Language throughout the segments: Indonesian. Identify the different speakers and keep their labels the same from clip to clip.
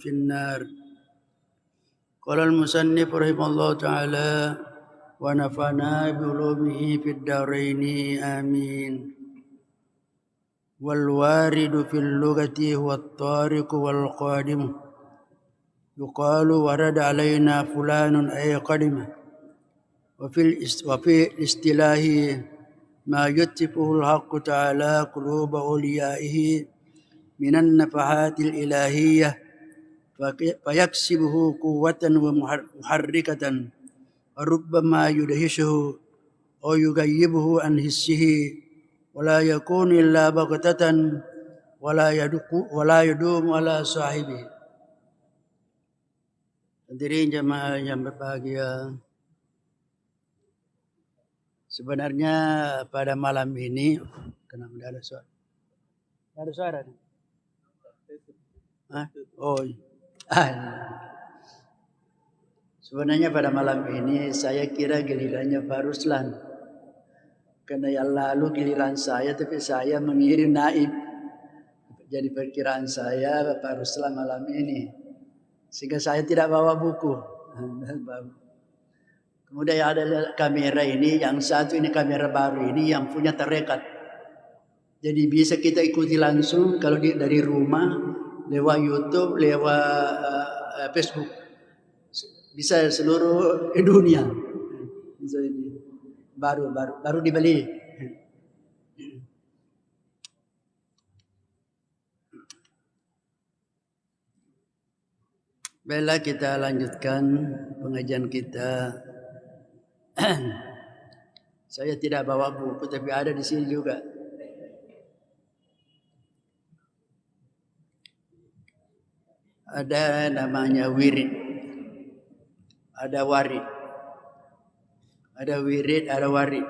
Speaker 1: في النار. قال المصنف رحمه الله تعالى ونفعنا بعلومه في الدارين آمين. والوارد في اللغة هو الطارق والقادم. يقال ورد علينا فلان أي قدم. وفي الاصطلاح ما يتفه الحق تعالى قلوب أوليائه من النفحات الإلهية فيكسبه قوة ومحركة وربما يدهشه أو يغيبه عن حسه ولا يكون إلا بغتة ولا يدوم على صاحبه. Hadirin jemaah yang berbahagia, sebenarnya pada malam ini kenapa tidak ada suara? Tidak ada suara nih? Oh, sebenarnya pada malam ini saya kira gilirannya Pak Ruslan. Karena yang lalu giliran saya, tapi saya mengirim naib. Jadi perkiraan saya Pak Ruslan malam ini. Sehingga saya tidak bawa buku. Kemudian ada kamera ini, yang satu ini kamera baru ini yang punya terrekat. Jadi bisa kita ikuti langsung kalau dari rumah, lewat YouTube, lewat Facebook. Bisa seluruh dunia. Bisa ini. Baru dibeli. Baiklah, kita lanjutkan pengajian kita. Saya tidak bawa buku, tapi ada di sini juga. Ada namanya wirid, ada warid. Ada wirid, ada warid.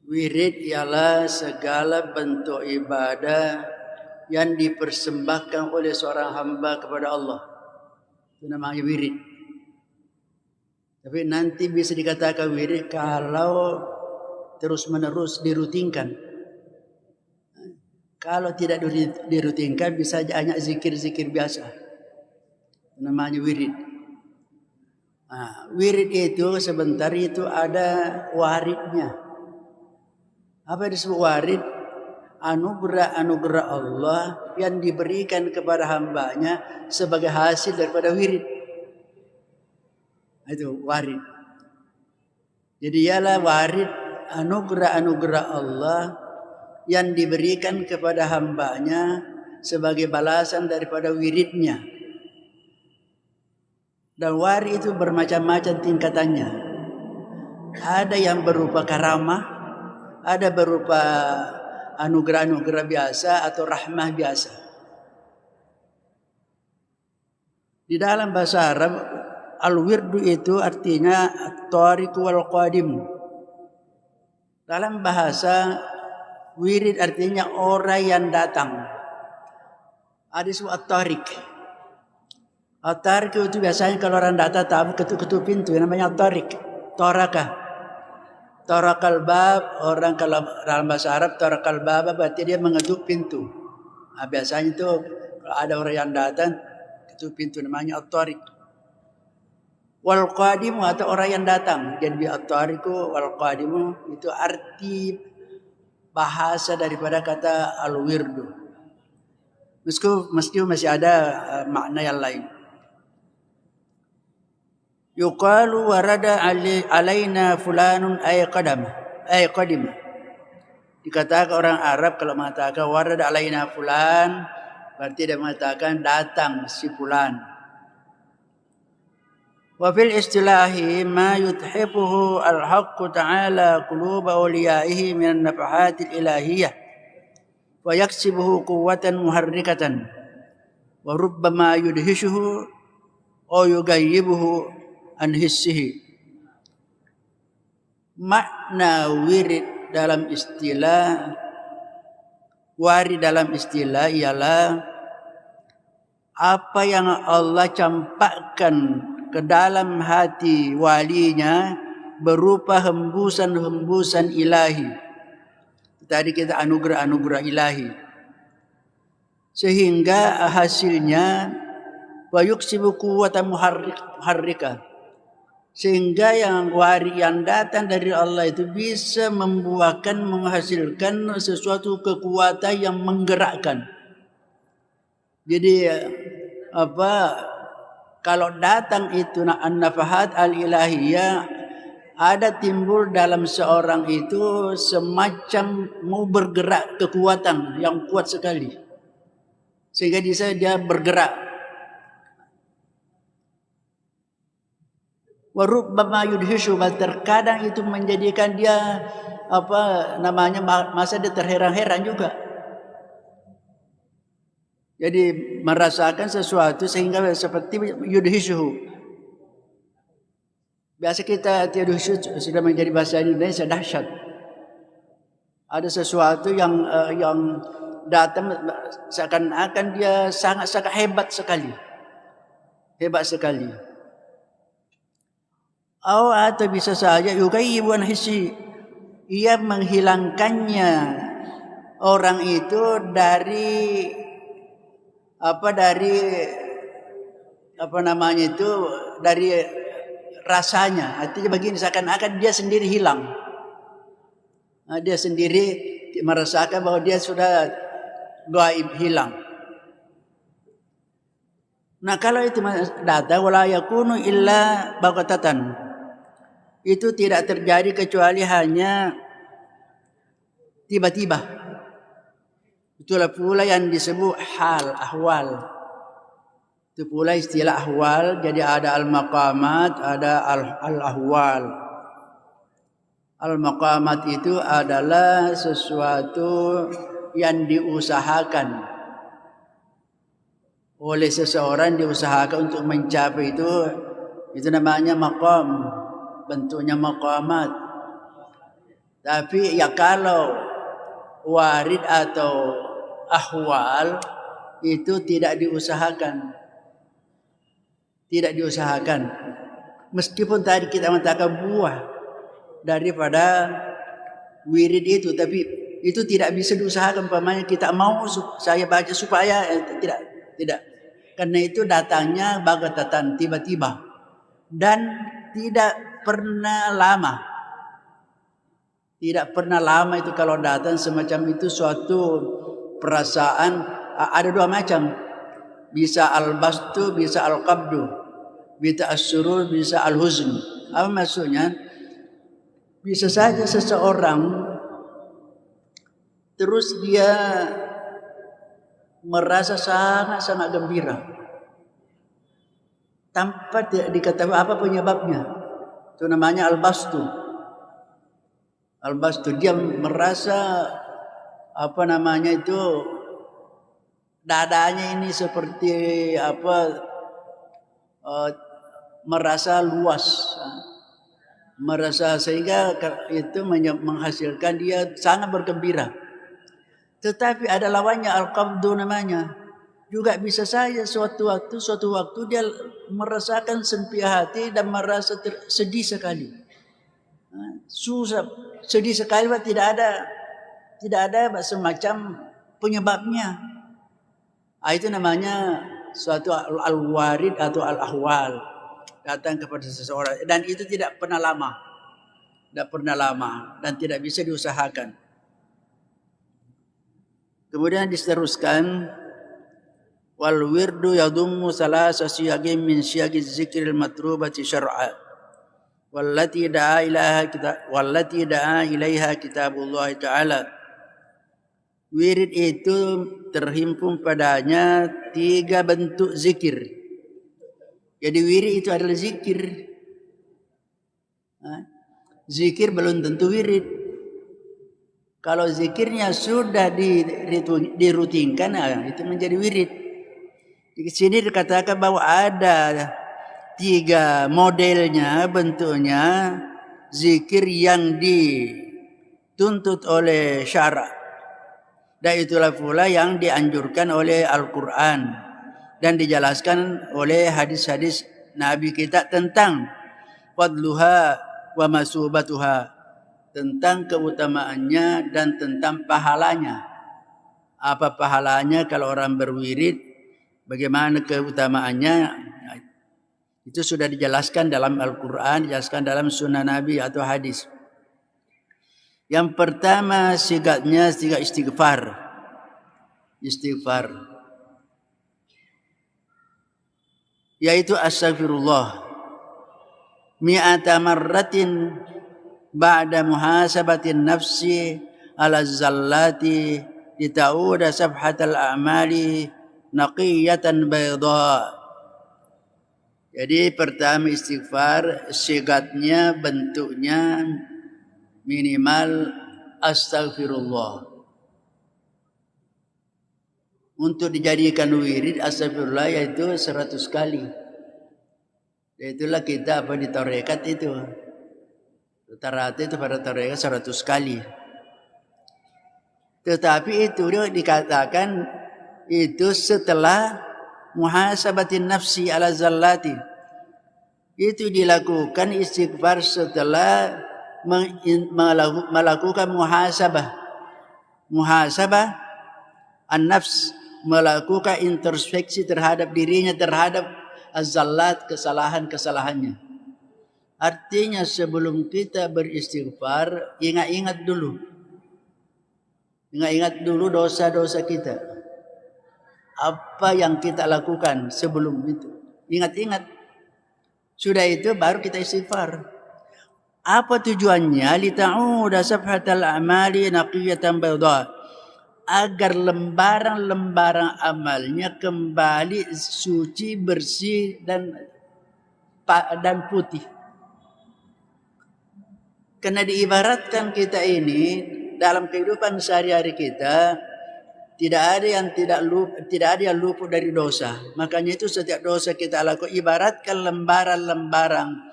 Speaker 1: Wirid ialah segala bentuk ibadah yang dipersembahkan oleh seorang hamba kepada Allah. Itu namanya wirid. Tapi nanti bisa dikatakan wirid kalau terus-menerus dirutinkan. Kalau tidak dirutinkan bisa hanya zikir-zikir biasa. Itu namanya wirid. Wirid itu sebentar itu ada waridnya. Apa disebut warid? Anugerah-anugerah Allah yang diberikan kepada hambanya sebagai hasil daripada wirid. Itu warid. Jadi ialah warid anugerah-anugerah Allah yang diberikan kepada hambanya sebagai balasan daripada wiridnya. Dan warid itu bermacam-macam tingkatannya. Ada yang berupa karamah, ada berupa anugerah-anugerah biasa atau rahmah biasa. Di dalam bahasa Arab, al-wirdu itu artinya at-tariq wal qadim. Dalam bahasa wirid artinya orang yang datang. Ada disebut at-tariq. At-tariq itu biasanya kalau orang datang tamu ketuk-ketuk pintu, namanya at-tariq. Tarakah. Tarakal bab, orang kalau dalam bahasa Arab tarakal bab berarti dia mengetuk pintu. Biasanya itu kalau ada orang yang datang ketuk pintu namanya at-tariq. Wal qadimu atau orang yang datang. Jadi at-tariqu wal qadimu itu arti bahasa daripada kata al-wirdu. Meskipun masih ada makna yang lain. Yuqalu warada alaina fulanun ay qadim. Dikatakan orang Arab kalau mengatakan warada alaina fulan berarti dia mengatakan datang si fulan. Wa fil istilahi ma yuthibuhu al-haqq ta'ala quluba awliyaihi min an-nafahatil ilahiyah wa yaksibuhu quwwatan muharrikatan wa rubbama yudhishuhu aw yugayyibuhu an hissihi. Makna wirid dalam istilah, warid dalam istilah ialah apa yang Allah campakkan ke dalam hati walinya berupa hembusan-hembusan ilahi. Tadi kita anugerah-anugerah ilahi. sehingga hasilnya wa yuksibu quwwatan muharrika, sehingga yang datang dari Allah itu bisa menghasilkan sesuatu kekuatan yang menggerakkan. Jadi kalau datang itu an-nafahat al-ilahiyah, ada timbul dalam seorang itu semacam mau bergerak kekuatan yang kuat sekali, sehingga dia bergerak. Wa rubbama yudhishu, terkadang itu menjadikan dia masa dia terheran-heran juga. Jadi merasakan sesuatu sehingga seperti yudhishu. Biasa kita yudhishu sudah menjadi bahasa Indonesia dahsyat. Ada sesuatu yang datang seakan-akan dia sangat-sangat hebat sekali. Hebat sekali. Atau bisa saja yughayyiban hissi, ia menghilangkannya orang itu dari dari rasanya. Artinya begini, seakan-akan dia sendiri hilang. Dia sendiri merasakan bahwa dia sudah gaib, hilang. Nah, kalau itu data wala yakunu illa baghatatan, itu tidak terjadi kecuali hanya tiba-tiba. Itulah pula yang disebut hal, ahwal. Itu pula istilah ahwal. Jadi ada al-maqamat, ada al-ahwal. Al-maqamat itu adalah sesuatu yang diusahakan oleh seseorang, diusahakan untuk mencapai itu namanya maqam, bentuknya maqamat. Tapi ya kalau warid atau ahwal itu tidak diusahakan. Tidak diusahakan. Meskipun tadi kita mengatakan buah daripada wirid itu, tapi itu tidak bisa diusahakan. Umpamanya kita mau saya baca supaya tidak. Karena itu datangnya baghatatan, tiba-tiba, dan tidak pernah lama. Tidak pernah lama itu kalau datang semacam itu suatu perasaan. Ada dua macam, bisa al-bastu, bisa al-qabdu, bisa as-surur, bisa al-huzn. Apa maksudnya? Bisa saja seseorang terus dia merasa sangat-sangat gembira tanpa diketahui apa penyebabnya. Itu namanya al-bastu. Al-bastu, dia merasa dadanya ini seperti merasa luas, merasa, sehingga itu menghasilkan dia sangat bergembira. Tetapi ada lawannya al-qabdu namanya. Juga bisa saja suatu waktu dia merasakan sempit hati dan merasa sedih sekali. Susah, sedih sekali, tidak ada semacam penyebabnya. Itu namanya suatu al-warid atau al-ahwal, datang kepada seseorang, dan itu tidak pernah lama dan tidak bisa diusahakan. Kemudian diteruskan, wal wirdu yadummu salasa siyagin min siyagiz zikril matrubati syar'a wallati da'a ilaiha kitabullah ta'ala. Wirid itu terhimpun padanya 3 bentuk zikir. Jadi wirid itu adalah zikir. Zikir belum tentu wirid. Kalau zikirnya sudah dirutinkan, itu menjadi wirid. Di sini dikatakan bahwa ada 3 modelnya, bentuknya zikir yang dituntut oleh syara'. Dan itulah pula yang dianjurkan oleh Al-Quran dan dijelaskan oleh hadis-hadis Nabi kita tentang fadluha wa masubatuha, tentang keutamaannya dan tentang pahalanya. apa pahalanya kalau orang berwirid, bagaimana keutamaannya. Itu sudah dijelaskan dalam Al-Quran, dijelaskan dalam sunnah Nabi atau hadis. Yang pertama sigatnya sigat istighfar. Istighfar. Yaitu astaghfirullah. Mi'ata marratin ba'da muhasabatin nafsi ala zallati litauda sabhatal a'mali naqiyatan bayda. Jadi pertama istighfar, sigatnya bentuknya minimal astaghfirullah. Untuk dijadikan wirid astaghfirullah yaitu 100 kali. Itulah kita di tarekat itu. Rata-rata itu pada tarekat 100 kali. Tetapi itu dikatakan itu setelah muhasabatin nafsi ala zallati. Itu dilakukan istighfar setelah melakukan muhasabah. Muhasabah an-nafs, melakukan introspeksi terhadap dirinya, terhadap az-zallat, kesalahan-kesalahannya. Artinya sebelum kita beristighfar, ingat-ingat dulu. Ingat-ingat dulu dosa-dosa kita. Apa yang kita lakukan sebelum itu. Ingat-ingat. Sudah itu baru kita istighfar. Apa tujuannya? Lita'uda sabhatal a'mali naqiyatan bayda. Agar lembaran-lembaran amalnya kembali suci, bersih dan putih. Karena diibaratkan kita ini dalam kehidupan sehari-hari kita tidak ada yang luput dari dosa. Makanya itu setiap dosa kita lakukan ibaratkan lembaran-lembaran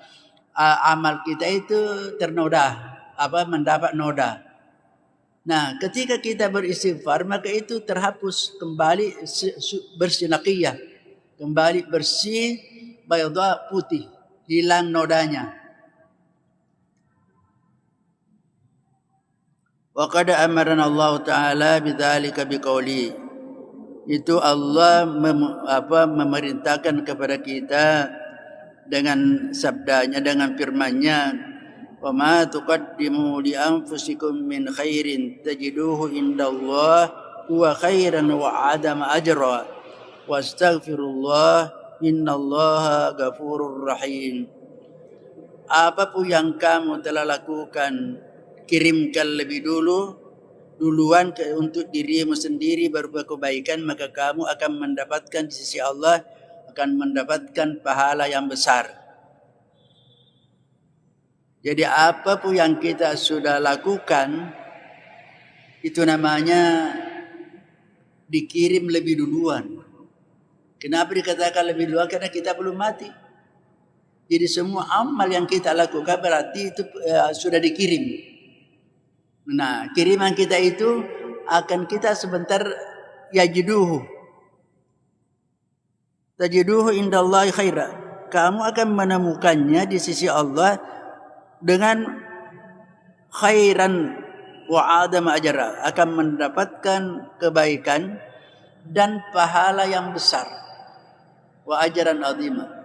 Speaker 1: amal kita itu ternoda, mendapat noda. Nah, ketika kita beristighfar maka itu terhapus kembali bersih naqiyah, kembali bersih bayda, putih, hilang nodanya. Wa qad amarana Allah Ta'ala bidzalika biqauli. Itu Allah memerintahkan kepada kita dengan sabdanya, dengan firman-Nya, wa ma tuqaddimu li anfusikum min khairin tajiduhu indallah huwa khairan wa adama ajra wastaghfirullah innallaha ghafurur rahim. Apapun yang kamu telah lakukan, kirimkan lebih duluan untuk dirimu sendiri berupa kebaikan, maka kamu akan mendapatkan di sisi Allah, akan mendapatkan pahala yang besar. Jadi apapun yang kita sudah lakukan itu namanya dikirim lebih duluan. Kenapa dikatakan lebih duluan? Karena kita belum mati. Jadi semua amal yang kita lakukan berarti itu sudah dikirim. Nah, kiriman kita itu akan kita sebentar tajiduhu indallahi khaira. Kamu akan menemukannya di sisi Allah dengan khairan wa adama ajra, akan mendapatkan kebaikan dan pahala yang besar. Wa ajran azima.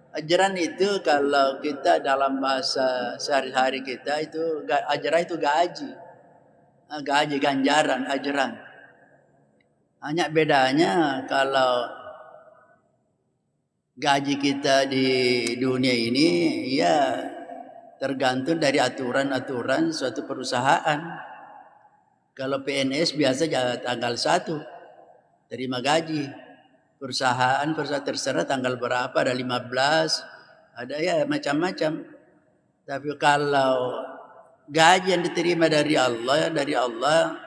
Speaker 1: Ajaran itu kalau kita dalam bahasa sehari-hari kita itu ajaran itu gaji. Gaji, ganjaran, ajaran. Hanya bedanya kalau gaji kita di dunia ini ya tergantung dari aturan-aturan suatu perusahaan. Kalau PNS biasa tanggal 1 terima gaji. Perusahaan terserah tanggal berapa, ada 15, ada ya macam-macam. Tapi kalau gaji yang diterima dari Allah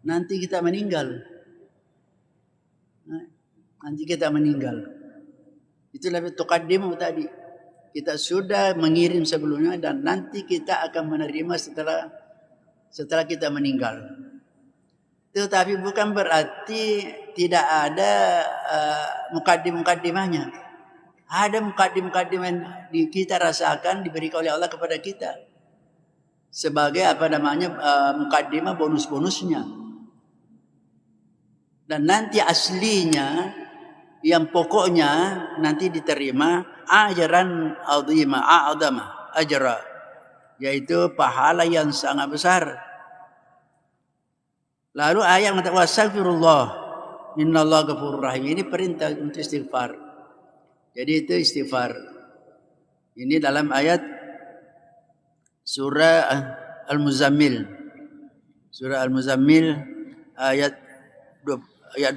Speaker 1: nanti kita meninggal. Itu lebih tuqaddimu tadi. Kita sudah mengirim sebelumnya dan nanti kita akan menerima setelah kita meninggal. Tetapi bukan berarti tidak ada mukaddim-mukaddimahnya. Ada mukaddim-mukaddim yang kita rasakan diberikan oleh Allah kepada kita. Sebagai mukaddimah bonus-bonusnya. Dan nanti aslinya yang pokoknya nanti diterima ajaran a'zama ajra, yaitu pahala yang sangat besar. Lalu ayat mengatakan wastaghfirullah innallaha ghafurur rahim. Ini perintah untuk istighfar. Jadi itu istighfar. Ini dalam ayat surah Al-Muzammil. Surah Al-Muzammil ayat 20.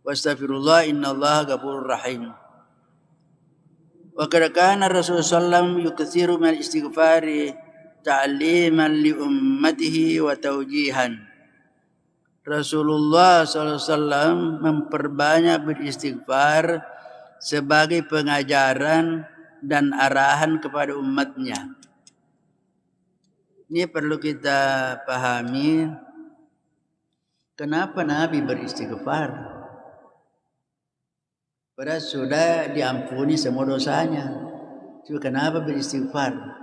Speaker 1: Wastaghfirullah innallaha ghafurur rahim. Wa kana Rasulullah sallallahu yukthiru min istighfari ta'liman li ummatihi wa tawjihan. Rasulullah SAW memperbanyak beristighfar sebagai pengajaran dan arahan kepada umatnya. Ini perlu kita pahami. Kenapa Nabi beristighfar? Padahal sudah diampuni semua dosanya. Cuma kenapa beristighfar?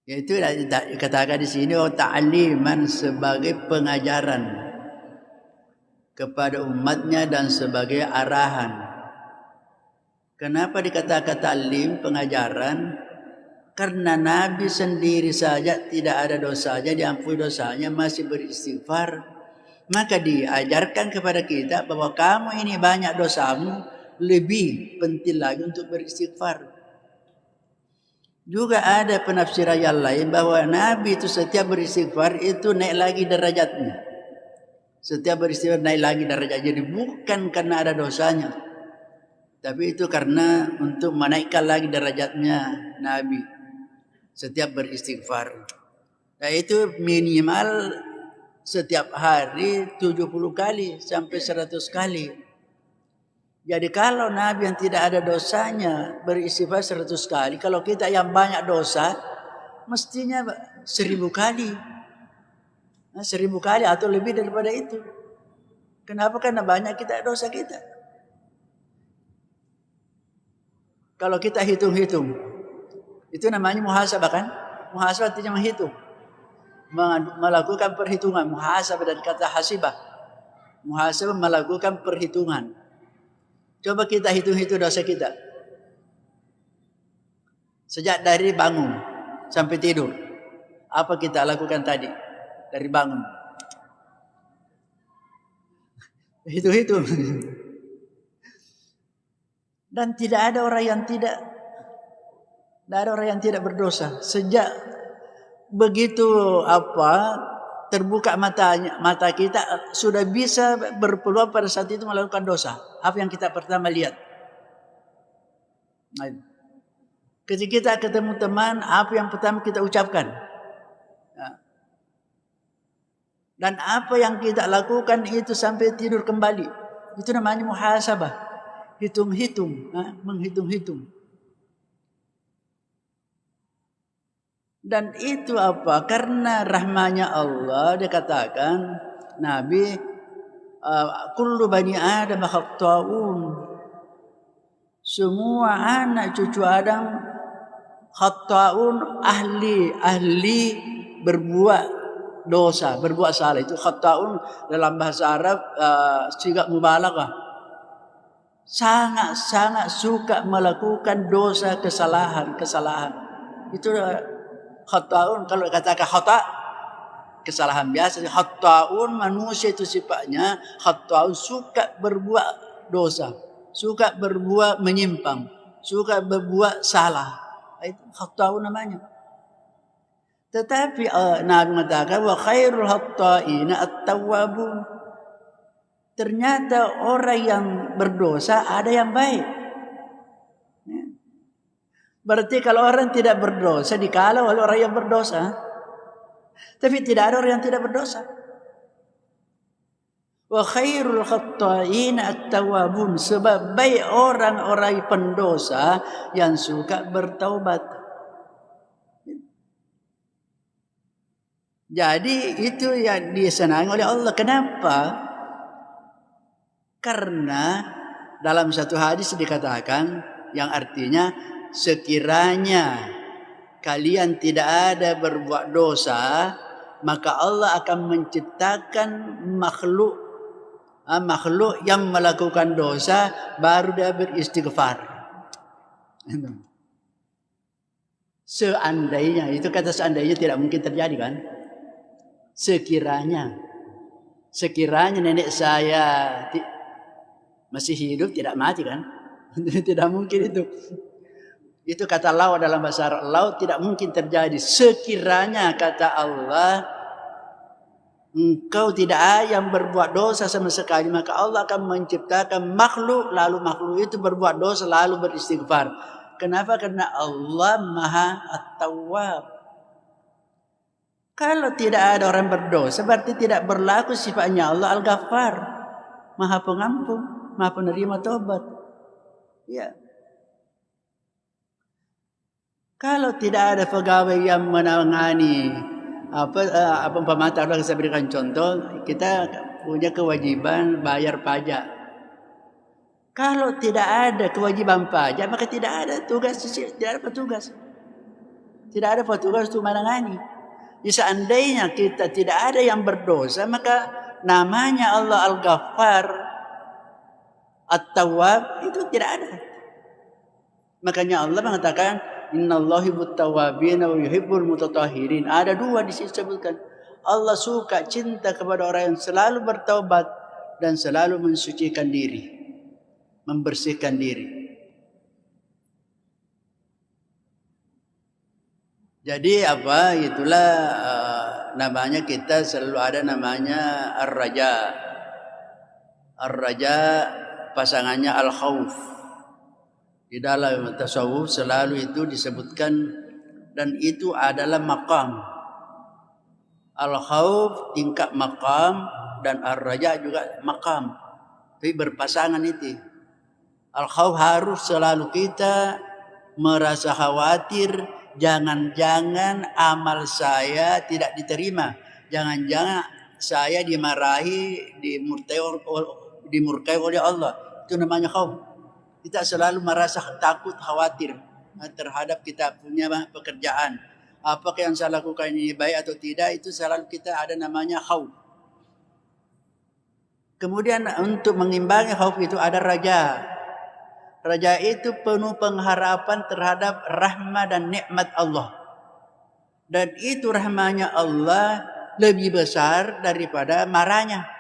Speaker 1: Yaitu dikatakan di sini ta'liman sebagai pengajaran kepada umatnya dan sebagai arahan. Kenapa dikatakan ta'lim, pengajaran? Karena Nabi sendiri saja tidak ada dosanya, diampuni dosanya, masih beristighfar. Maka diajarkan kepada kita bahwa kamu ini banyak dosamu, lebih penting lagi untuk beristighfar. Juga ada penafsiran yang lain bahwa Nabi itu setiap beristighfar itu naik lagi derajatnya. Setiap beristighfar naik lagi derajatnya. Jadi bukan karena ada dosanya, tapi itu karena untuk menaikkan lagi derajatnya Nabi setiap beristighfar. Nah itu minimal setiap hari 70 kali sampai 100 kali. Jadi kalau Nabi yang tidak ada dosanya beristighfar 100 kali, kalau kita yang banyak dosa mestinya 1000 kali. 1000 kali atau lebih daripada itu. Kenapa? Karena banyak kita dosa kita. Kalau kita hitung-hitung, itu namanya muhasabah kan? Muhasabah artinya menghitung. Melakukan perhitungan. Muhasabah dari kata hasibah. Muhasabah melakukan perhitungan. Coba kita hitung-hitung dosa kita. Sejak dari bangun sampai tidur. Apa kita lakukan tadi? Dari bangun. Hitung-hitung. Dan tidak ada orang yang tidak berdosa. Sejak begitu terbuka mata kita sudah bisa berpeluang pada saat itu melakukan dosa. Apa yang kita pertama lihat? Ketika kita ketemu teman, apa yang pertama kita ucapkan? Dan apa yang kita lakukan itu sampai tidur kembali. Itu namanya muhasabah. Hitung-hitung, menghitung-hitung. Dan itu apa? Karena rahmanya Allah dikatakan Nabi kullu bani Adam khata'un. Semua anak cucu Adam khata'un, ahli berbuat dosa, berbuat salah. Itu khata'un dalam bahasa Arab sigah mubalaghah. Sangat-sangat suka melakukan dosa, kesalahan. Itu khata'un. Kalau katakan khata', kesalahan biasa. Khata'un, manusia itu sifatnya khata'un, suka berbuat dosa, suka berbuat menyimpang, suka berbuat salah. Itu khata'un namanya. Tetapi Nabi mengatakan wa khairul khata'ina at-tawwabun. Ternyata orang yang berdosa ada yang baik. Berarti kalau orang tidak berdosa dikalau oleh orang yang berdosa. Tapi tidak ada orang yang tidak berdosa. Wa khairul khatta'in at-tawwabun. Sebab baik orang-orang pendosa yang suka bertaubat. Jadi itu yang disenangi oleh Allah. Kenapa? Karena dalam satu hadis dikatakan yang artinya sekiranya kalian tidak ada berbuat dosa, maka Allah akan menciptakan makhluk yang melakukan dosa baru dia beristighfar. Seandainya, itu kata seandainya tidak mungkin terjadi kan? Sekiranya nenek saya masih hidup, tidak mati kan? Tidak mungkin itu. Itu kata law dalam bahasa Arab. Law tidak mungkin terjadi. Sekiranya kata Allah, engkau tidak ada yang berbuat dosa sama sekali, maka Allah akan menciptakan makhluk, lalu makhluk itu berbuat dosa lalu beristighfar. Kenapa? Karena Allah Maha At-Tawwab. Kalau tidak ada orang berdosa, berarti tidak berlaku sifatnya Allah Al-Ghaffar, Maha Pengampun, Maha Penerima Taubat. Ya. Kalau tidak ada pegawai yang menangani pematah, saya berikan contoh, kita punya kewajiban bayar pajak. Kalau tidak ada kewajiban pajak, maka tidak ada tugas, tidak ada petugas. Tidak ada petugas untuk menangani. Seandainya kita tidak ada yang berdosa, maka namanya Allah Al-Ghaffar, At-Tawwab itu tidak ada. Makanya Allah mengatakan, Innallahi yuhibbut-tawwabin wa yuhibbul mutatahhirin. Ada dua disebutkan. Allah suka, cinta kepada orang yang selalu bertaubat dan selalu mensucikan diri, membersihkan diri. Jadi itulah namanya kita selalu ada namanya Ar-Raja. Ar-Raja pasangannya Al-Khauf. Di dalam tasawuf selalu itu disebutkan, dan itu adalah maqam. Al-Khauf tingkat maqam dan Ar-Raja juga maqam. Tapi berpasangan itu. Al-Khauf harus selalu kita merasa khawatir, jangan-jangan amal saya tidak diterima. Jangan-jangan saya dimarahi, dimurkai oleh Allah. Itu namanya khauf. Kita selalu merasa takut, khawatir terhadap kita punya pekerjaan. Apakah yang saya lakukan ini baik atau tidak, itu selalu kita ada namanya khauf. Kemudian untuk mengimbangi khauf itu ada raja. Raja itu penuh pengharapan terhadap rahmat dan nikmat Allah. Dan itu rahmatnya Allah lebih besar daripada marahnya.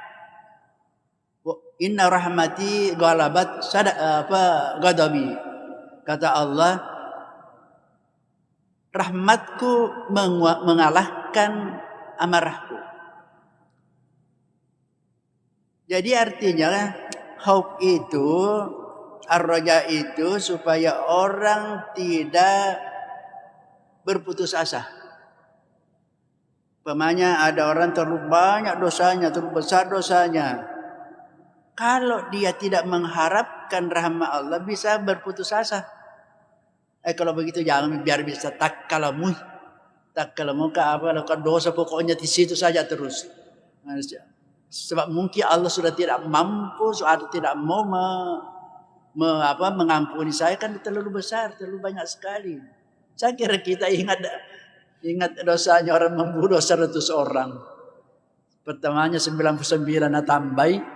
Speaker 1: Inna rahmati ghalabat ghadabi. Kata Allah, rahmatku mengalahkan amarahku. Jadi artinya khauf itu, ar-raja itu supaya orang tidak berputus asa. Umpamanya ada orang terlalu banyak dosanya, terlalu besar dosanya. Kalau dia tidak mengharapkan rahmat Allah, bisa berputus asa. Kalau begitu jangan, biar bisa takkalamu lakukan dosa, pokoknya di situ saja terus. Sebab mungkin Allah sudah tidak mampu, sudah tidak mau mengampuni saya, kan terlalu besar, terlalu banyak sekali. Saya kira kita ingat dosanya orang membunuh 100 orang. Pertamanya 99 tambai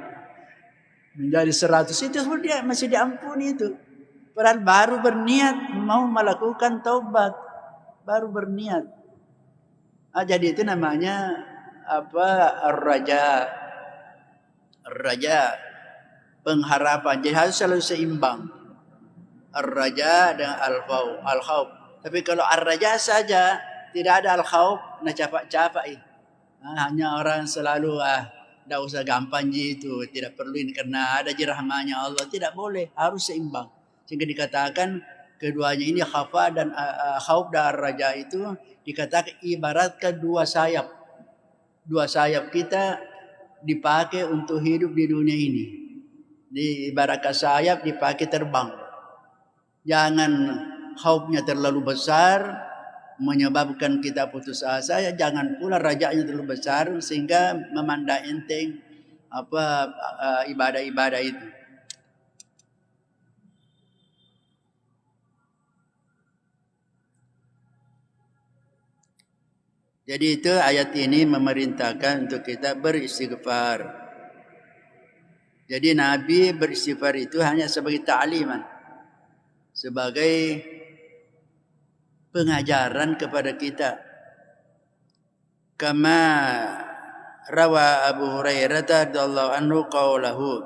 Speaker 1: menjadi 100, itu dia masih diampuni itu. Padahal baru berniat mau melakukan taubat, baru berniat. Jadi itu namanya ar-raja. Ar-raja, pengharapan. Jadi harus selalu seimbang. Ar-raja dengan al-khauf. Tapi kalau ar-raja saja tidak ada al-khauf, capak-capak. Hanya orang selalu tidak usah gampang itu, tidak perlu ini karena ada rahmatnya Allah. Tidak boleh, harus seimbang. Sehingga dikatakan keduanya ini khafa dan khauf dan raja itu dikatakan ibaratkan dua sayap. Dua sayap kita dipakai untuk hidup di dunia ini. Ibaratkan sayap dipakai terbang. Jangan khaufnya terlalu besar menyebabkan kita putus asa, jangan pula rajanya terlalu besar sehingga memandang enteng ibadah-ibadah itu. Jadi itu ayat ini memerintahkan untuk kita beristighfar. Jadi Nabi beristighfar itu hanya sebagai ta'liman, sebagai pengajaran kepada kita. Kama rawa Abu Hurairah radhiyallahu anhu qaulahu.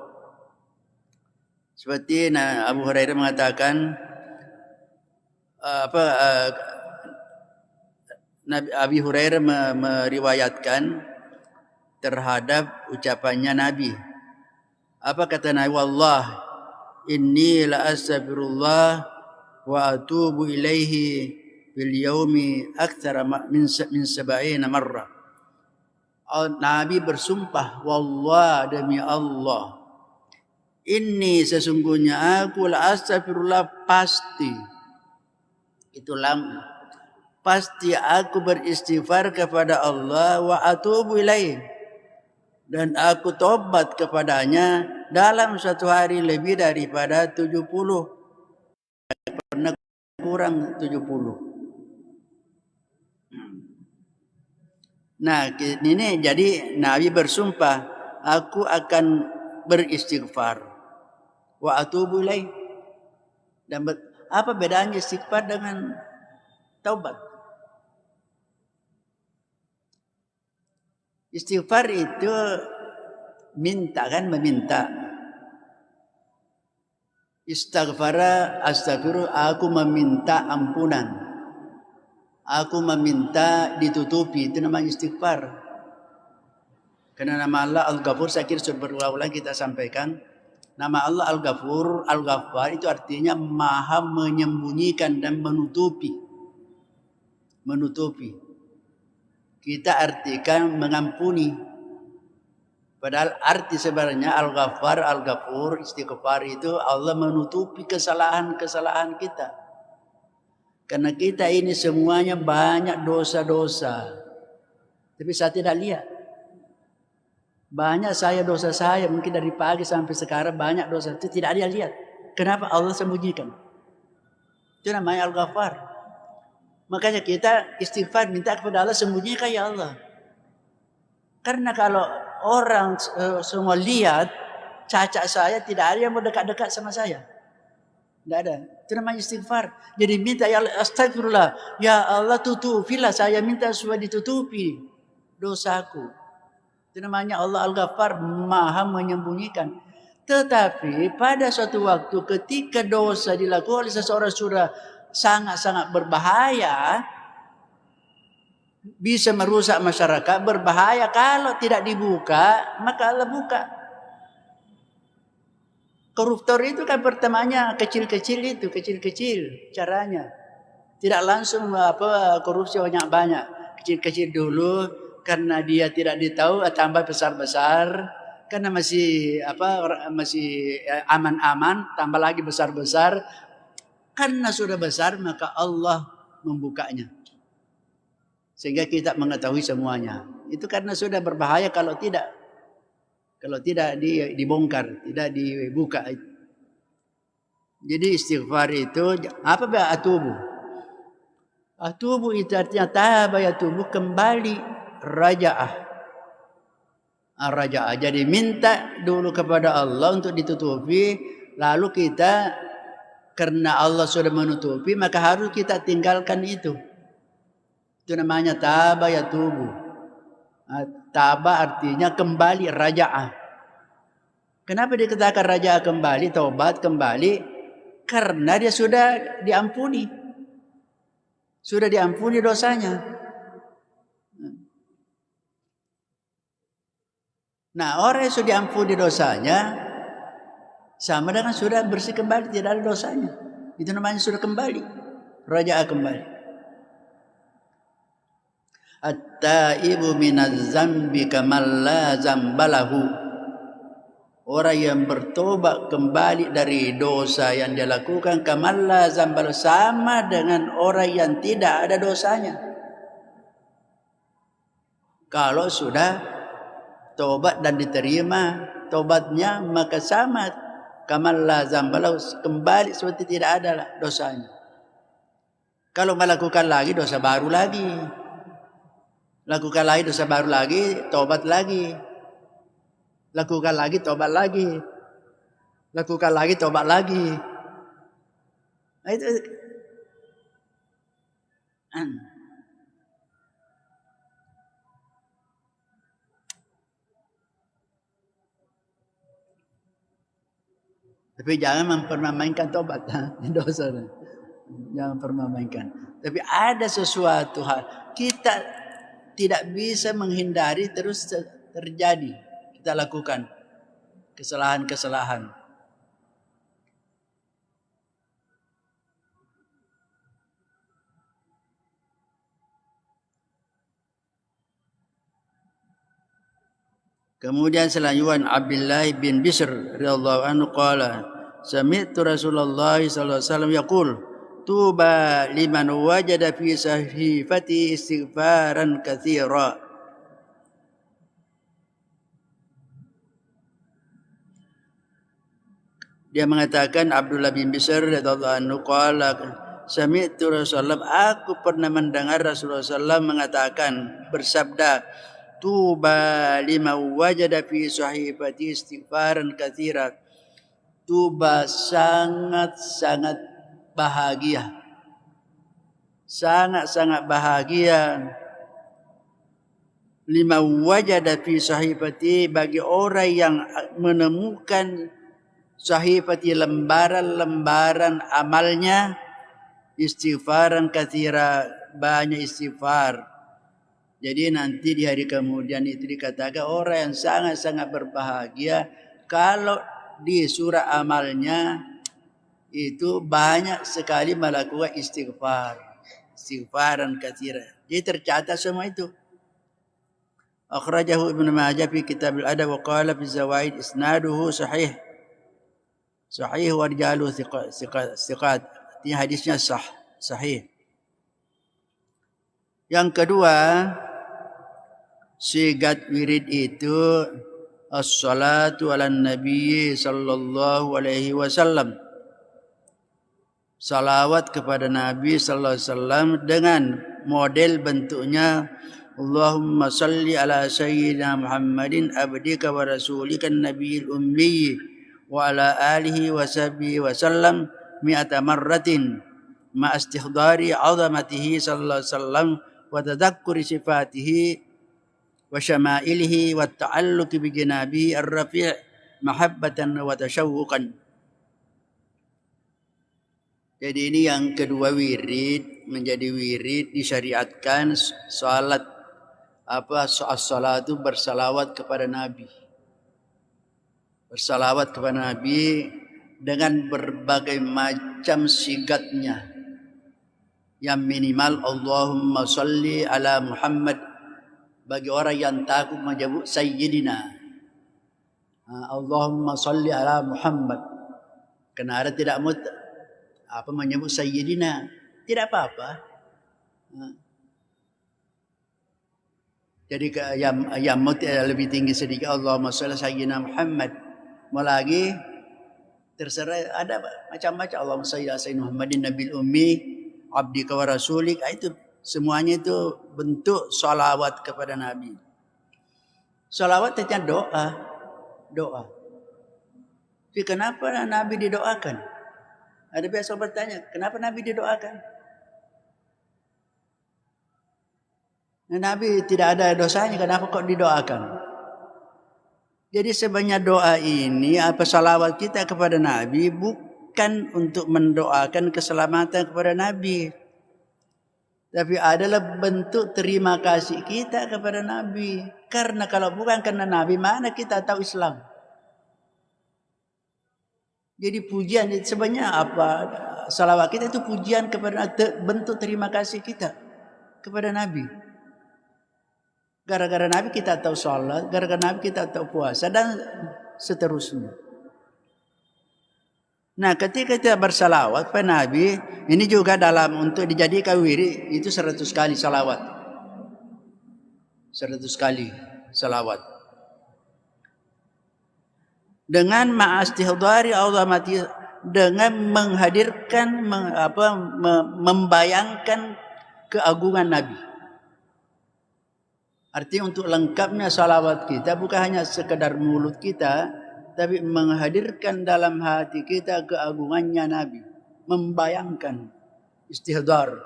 Speaker 1: Seperti Abu Hurairah mengatakan Nabi Abi Hurairah meriwayatkan terhadap ucapannya Nabi. Apa kata Nabi? Wallah inni la astaghfirullah wa atubu ilaihi bil yaumi aktsara min 70 marrah. Nabi bersumpah, wallah demi Allah, inni sesungguhnya aku la astaghfirullah, pasti itu pasti aku beristighfar kepada Allah, wa atubu ilaih, dan aku tobat kepadanya dalam satu hari lebih daripada 70, pernah kurang 70. Nah ini jadi Nabi bersumpah, aku akan beristighfar, wa atubu ilaih. Dan apa bedanya istighfar dengan taubat? Istighfar itu minta, kan, meminta. Istighfara, astaghfiru, aku meminta ampunan. Aku meminta ditutupi, itu namanya istighfar. Karena nama Allah Al-Ghafur, saya kira sudah berulang-ulang kita sampaikan. Nama Allah Al-Ghafur, Al-Ghaffar itu artinya maha menyembunyikan dan menutupi. Menutupi. Kita artikan mengampuni. Padahal arti sebenarnya Al-Ghaffar, Al-Ghafur, istighfar itu Allah menutupi kesalahan-kesalahan kita. Karena kita ini semuanya banyak dosa-dosa. Tapi saya tidak lihat. Banyak dosa saya, mungkin dari pagi sampai sekarang banyak dosa. Itu tidak dia lihat. Kenapa Allah sembunyikan? Itu namanya Al-Ghaffar. Makanya kita istighfar, minta kepada Allah, sembunyikan ya Allah. Karena kalau orang semua lihat cacat saya, tidak ada yang mau dekat-dekat sama saya. Tidak ada. Itu namanya istighfar. Jadi minta, ya Allah, astagfirullah, ya Allah tutupilah, saya minta supaya ditutupi dosaku. Itu namanya Allah Al-Ghaffar, maha menyembunyikan. Tetapi pada suatu waktu ketika dosa dilakukan oleh seseorang sudah sangat-sangat berbahaya, bisa merusak masyarakat, berbahaya, kalau tidak dibuka, maka Allah buka. Koruptor itu kan pertamanya kecil-kecil caranya. Tidak langsung korupsi banyak-banyak. Kecil-kecil dulu karena dia tidak ditahu, tambah besar-besar. Karena masih aman-aman, tambah lagi besar-besar. Karena sudah besar maka Allah membukanya. Sehingga kita mengetahui semuanya. Itu karena sudah berbahaya kalau tidak dibongkar, tidak dibuka. Jadi istighfar itu apa? Atubu. Atubu itu artinya taba yatubu, kembali, raja'ah. Raja'ah. Jadi minta dulu kepada Allah untuk ditutupi, lalu kita karena Allah sudah menutupi maka harus kita tinggalkan itu. Itu namanya taba yatubu. Taba artinya kembali, raja'ah. Kenapa dikatakan raja'ah kembali, taubat kembali? Karena dia sudah diampuni. Sudah diampuni dosanya. Nah, orang yang sudah diampuni dosanya sama dengan sudah bersih kembali, tidak ada dosanya. Itu namanya sudah kembali, raja'ah kembali. At-taibu minaz zambi kamal la zambalahu. Orang yang bertobat kembali dari dosa yang dia lakukan, kamal la zambalahu, sama dengan orang yang tidak ada dosanya. Kalau sudah tobat dan diterima tobatnya, maka sama kamal la zambalahu, kembali seperti tidak ada dosanya. Kalau melakukan lagi dosa baru lagi. Lakukan lagi dosa baru lagi, tobat lagi. Lakukan lagi, tobat lagi. Lakukan lagi, tobat lagi. Nah, itu. Tapi jangan mempermainkan tobat, dosa. Jangan permainkan. Tapi ada sesuatu hal kita tidak bisa menghindari terus terjadi. Kita lakukan kesalahan-kesalahan. Kemudian selanjutnya Abdullah bin Bishr radhiyallahu anhu qala sami'tu Rasulullah sallallahu alaihi wasallam yaqul tuba liman wajada fi sahifati istighfaran katsira. Dia mengatakan Abdullah bin Bishr radhiyallahu anhu qala sami'tu Rasulullah, aku pernah mendengar Rasulullah sallallahu mengatakan bersabda, tuba lima wajada fi sahifati istighfaran katsira. Tuba sangat-sangat bahagia. Sangat-sangat bahagia. Lima wajada fi sahifati, bagi orang yang menemukan sahifati, lembaran-lembaran amalnya, istighfaran katsira, banyak istighfar. Jadi nanti di hari kemudian itu dikatakan orang yang sangat-sangat berbahagia kalau di surah amalnya itu banyak sekali melakukan istighfar. Istighfaran katsira. Jadi tercatat semua itu. Akhrajahu Ibnu Majah fi Kitab al-Adab wa qala fi Zawaid isnaduhu sahih. Sahih wa rijaluhu thiqat. Ini hadisnya sahih. Yang kedua, sigat wirid itu as-salatu ala nabi sallallahu alaihi wasallam. Salawat kepada Nabi sallallahu alaihi wasallam dengan model bentuknya Allahumma salli ala sayyidina Muhammadin abdika wa rasulika nabiyil ummi wa ala alihi wa sahbihi wa sallam mi'ata marratin ma istihdari 'azamatihi sallallahu alaihi wasallam wa tadhakkuri sifatihi wa syama'ilihi wa ta'alluqi bi janabihi ar-rafi' mahabbatan wa tashawwuqan. Jadi ini yang kedua wirid, menjadi wirid disyariatkan salat as-salatu bersalawat kepada Nabi. Bersalawat kepada Nabi dengan berbagai macam sigatnya. Yang minimal Allahumma salli ala Muhammad, bagi orang yang takut menyebut Sayyidina. Allahumma salli ala Muhammad. Karena ada tidak menyebut Sayyidina. Tidak apa-apa. Jadi yang lebih tinggi sedikit Allahumma salli ala Sayyidina Muhammad. Mau lagi terserah, ada macam-macam. Allahumma salli ala Sayyidina Muhammadin nabil ummi abdika wa rasulik. Itu semuanya itu bentuk salawat kepada Nabi. Salawat itu doa. Tapi kenapa Nabi didoakan? Ada biasa bertanya, kenapa Nabi didoakan? Nabi tidak ada dosanya, kenapa kok didoakan? Jadi sebenarnya doa ini, salawat kita kepada Nabi bukan untuk mendoakan keselamatan kepada Nabi, tapi adalah bentuk terima kasih kita kepada Nabi. Karena kalau bukan karena Nabi, mana kita tahu Islam? Jadi pujian sebenarnya salawat kita itu pujian kepada bentuk terima kasih kita kepada Nabi. Gara-gara Nabi kita tahu sholat, gara-gara Nabi kita tahu puasa dan seterusnya. Nah, ketika kita bersalawat kepada Nabi, ini juga dalam untuk dijadikan wirid itu 100 kali salawat. 100 kali salawat. Dengan ma'astihdari azamati, dengan menghadirkan membayangkan keagungan Nabi. Artinya untuk lengkapnya salawat kita bukan hanya sekedar mulut kita, tapi menghadirkan dalam hati kita keagungannya Nabi, membayangkan istihdar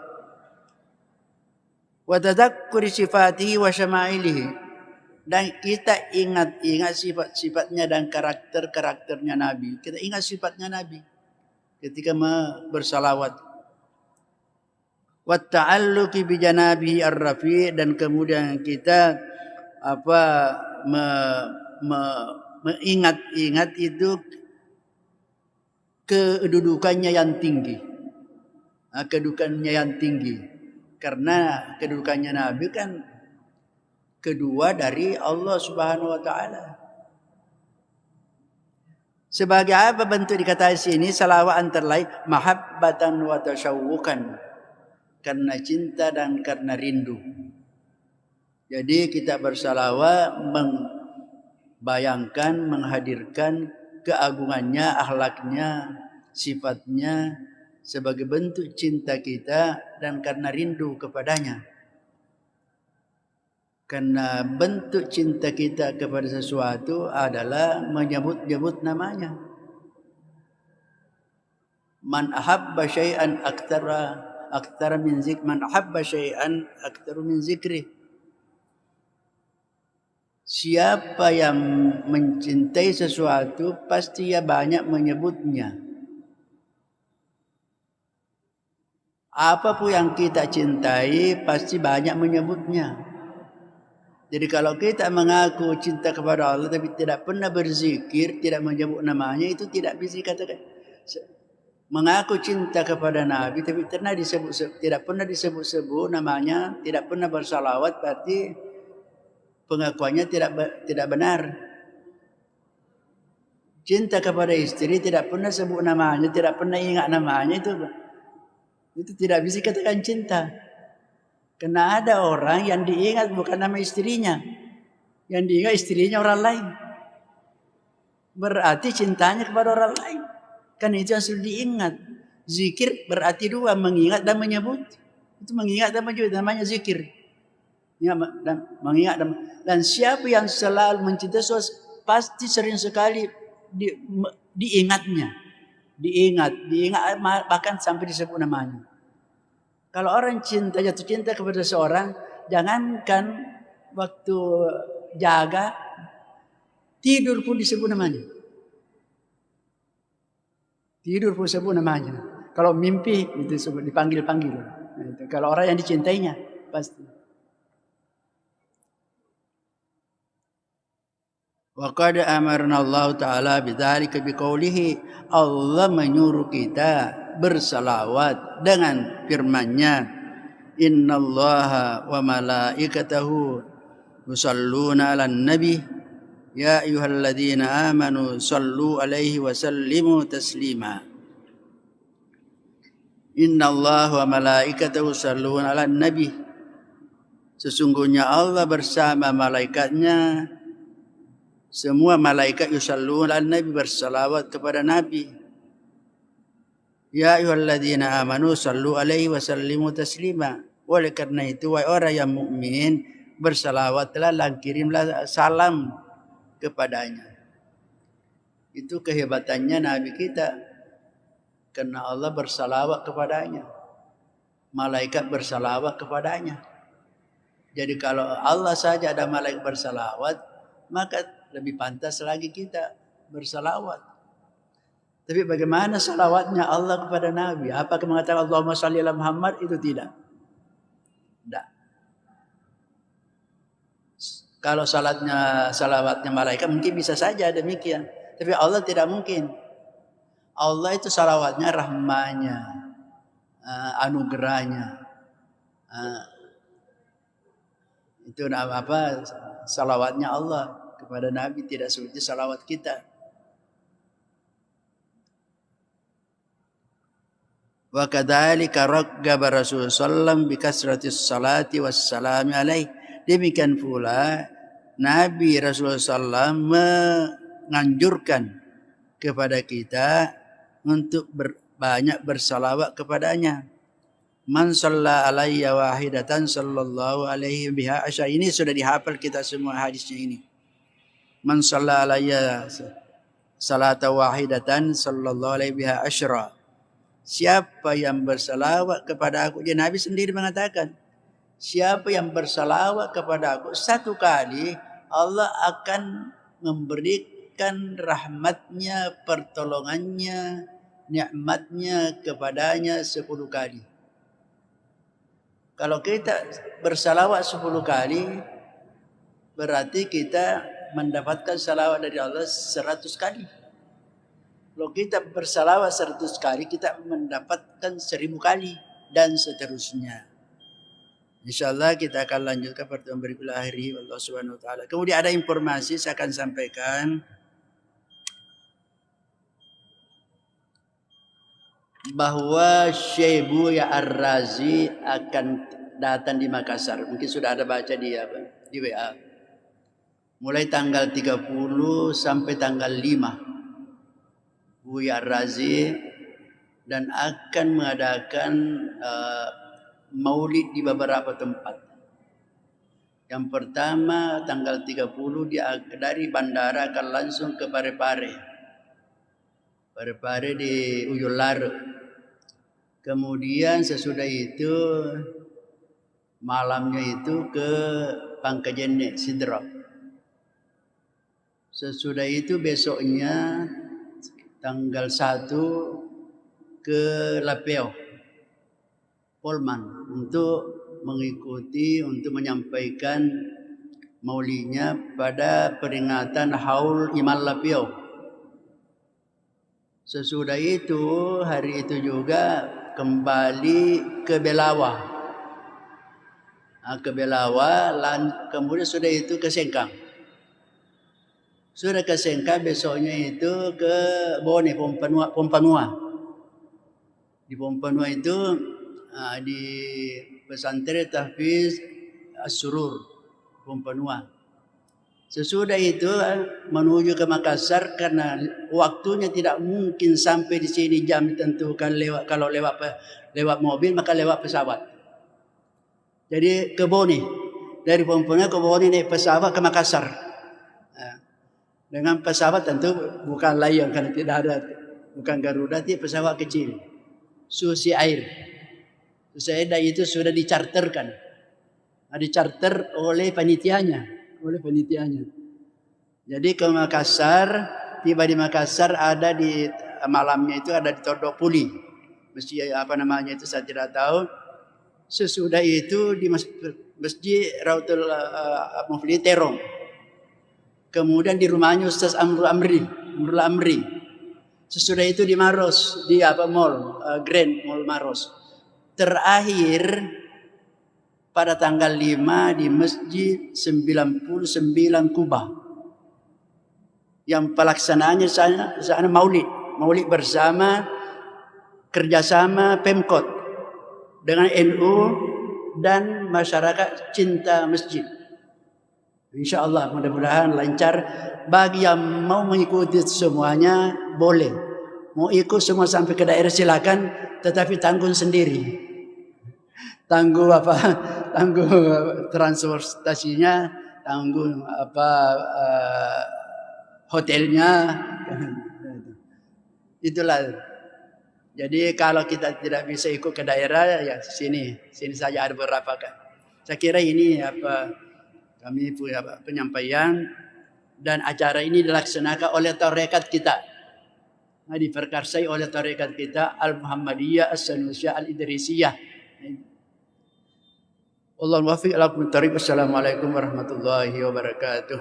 Speaker 1: wa tadzakkuri sifatihi wa syama'ilihi, dan kita ingat-ingat sifat-sifatnya dan karakter-karakternya Nabi. Kita ingat sifatnya Nabi ketika bersalawat. Wa ta'alluqi bi janabihi ar-rafi', dan kemudian kita mengingat-ingat itu kedudukannya yang tinggi. Kedudukannya yang tinggi. Karena kedudukannya Nabi kan kedua dari Allah Subhanahu wa taala. Sebagai apa bentuk dikatakan sini salawat antara lain mahabbatan wa tasyawukan, karena cinta dan karena rindu. Jadi kita bersalawat membayangkan, menghadirkan keagungannya, akhlaknya, sifatnya sebagai bentuk cinta kita dan karena rindu kepadanya. Karena bentuk cinta kita kepada sesuatu adalah menyebut-nyebut namanya. Man ahabba syai'an aktsara min zik, man ahabba syai'an aktsara min zikri. Siapa yang mencintai sesuatu pasti ia banyak menyebutnya. Apapun yang kita cintai pasti banyak menyebutnya. Jadi kalau kita mengaku cinta kepada Allah tapi tidak pernah berzikir, tidak menyebut namanya, itu tidak bisa dikatakan. Mengaku cinta kepada Nabi tapi tidak pernah disebut-sebut namanya, tidak pernah bersalawat, berarti pengakuannya tidak benar. Cinta kepada istri tidak pernah sebut namanya, tidak pernah ingat namanya, itu tidak bisa dikatakan cinta. Karena ada orang yang diingat bukan nama istrinya, yang diingat istrinya orang lain. Berarti cintanya kepada orang lain. Kan itu yang sudah diingat. Zikir berarti dua, mengingat dan menyebut. Itu mengingat dan menyebut, namanya zikir. Mengingat dan siapa yang selalu mencintai sesuatu pasti sering sekali diingatnya. Diingat bahkan sampai disebut namanya. Kalau orang jatuh cinta kepada seorang, jangankan waktu jaga, tidur pun disebut namanya. Tidur pun disebut namanya. Kalau mimpi itu dipanggil-panggil. Kalau orang yang dicintainya pasti. Wa qad amarna Allah Ta'ala bidzalika biqaulihi, Allah menyuruh kita bersalawat dengan firman-Nya, innallaha wa malaikatahu yusalluna 'alan nabi ya ayyuhalladzina amanu sallu 'alaihi wa sallimu taslima. Innallaha wa malaikatahu yusalluna 'alan nabi, sesungguhnya Allah bersama malaikatnya, semua malaikat yusalluna 'alan nabi, bersalawat kepada Nabi. Ya ayyuhalladzina amanu sallu 'alaihi wa sallimu taslima. Oleh karena itu wahai orang yang mukmin, bersalawatlah dan kirimlah salam kepadanya. Itu kehebatannya Nabi kita. Karena Allah bersalawat kepadanya. Malaikat bersalawat kepadanya. Jadi kalau Allah saja ada malaikat bersalawat, maka lebih pantas lagi kita bersalawat. Tapi bagaimana salawatnya Allah kepada Nabi? Apakah mengatakan Allahumma shalli ala Muhammad? Itu tidak. Tidak. Kalau salawatnya malaikat mungkin bisa saja demikian. Tapi Allah tidak mungkin. Allah itu salawatnya rahmanya, anugerahnya. Itu apa? Salawatnya Allah kepada Nabi tidak seperti salawat kita. Wa kadzalika raggaba Rasulullah sallallahu bi kasratis salati wassalami alaihi. Demikian pula Nabi Rasulullah sallallahu menganjurkan kepada kita untuk banyak bersalawat kepadanya. Man shalla alayya wahidatan sallallahu alaihi biha asyara. Ini sudah dihafal kita semua hadisnya ini. Man shalla alayya salata wahidatan sallallahu alaihi biha asyara. Siapa yang bersalawat kepada aku, dia Nabi sendiri mengatakan, siapa yang bersalawat kepada aku satu kali, Allah akan memberikan rahmatnya, pertolongannya, nikmatnya kepadanya 10 kali. Kalau kita bersalawat 10 kali, berarti kita mendapatkan salawat dari Allah 100 kali. Kalau kita bersalawat 100 kali, kita mendapatkan 1000 kali dan seterusnya. InsyaAllah kita akan lanjutkan pertemuan berikutnya akhiri Allah Subhanahu Wa Taala. Kemudian ada informasi saya akan sampaikan bahwa Syekh Buya Ar-Razi akan datang di Makassar. Mungkin sudah ada baca di WA. Mulai tanggal 30 sampai tanggal 5. Buya Ar-Razi dan akan mengadakan maulid di beberapa tempat. Yang pertama tanggal 30 dia dari bandara akan langsung ke Parepare. Parepare di Uyular. Kemudian sesudah itu malamnya itu ke Pangkajene Sidrap. Sesudah itu besoknya tanggal 1 ke Lapeo Polman untuk mengikuti, untuk menyampaikan maulidnya pada peringatan Haul Imal Lapeo. Sesudah itu hari itu juga kembali ke Belawa. Ke Belawa, kemudian sudah itu ke Sengkang. Sudah ke Sengkang, besoknya itu ke Bone, Pompanua. Di Pompanua itu di pesantren Tahfiz As-Surur, Pompanua. Sesudah itu menuju ke Makassar karena waktunya tidak mungkin sampai di sini jam ditentukan kalau lewat mobil maka lewat pesawat. Jadi ke Bone, dari Pompanua ke Bone naik pesawat ke Makassar. Dengan pesawat tentu bukan Lion karena tidak ada, bukan Garuda, itu pesawat kecil, Susi Air. Susi Air itu sudah dicarterkan, dicarter oleh panitianya. Jadi ke Makassar, tiba di Makassar, ada di malamnya itu ada di Todok Puli. Masjid apa namanya itu saya tidak tahu. Sesudah itu di Masjid Rautul Mufli Terong. Kemudian di rumahnya Ustaz Amrul Amri. Sesudah itu di Maros, di Mall Grand Mall Maros. Terakhir pada tanggal 5 di Masjid 99 Kubah. Yang pelaksanaannya sana maulid bersama, kerjasama Pemkot dengan NU dan masyarakat cinta masjid. InsyaAllah mudah-mudahan lancar. Bagi yang mau mengikuti semuanya boleh. Mau ikut semua sampai ke daerah silakan, tetapi tanggung sendiri. Tangguh transportasinya, tangguh hotelnya. Itulah. Jadi kalau kita tidak bisa ikut ke daerah, ya sini saja ada beberapa kan. Saya kira ini kami punya penyampaian dan acara ini dilaksanakan oleh tarekat kita. Diperkarsai oleh tarekat kita Al-Muhammadiyah As-Sanusiyah Al-Idrisiyah. Allahumma waffiq lakum tariq. Assalamualaikum warahmatullahi wabarakatuh.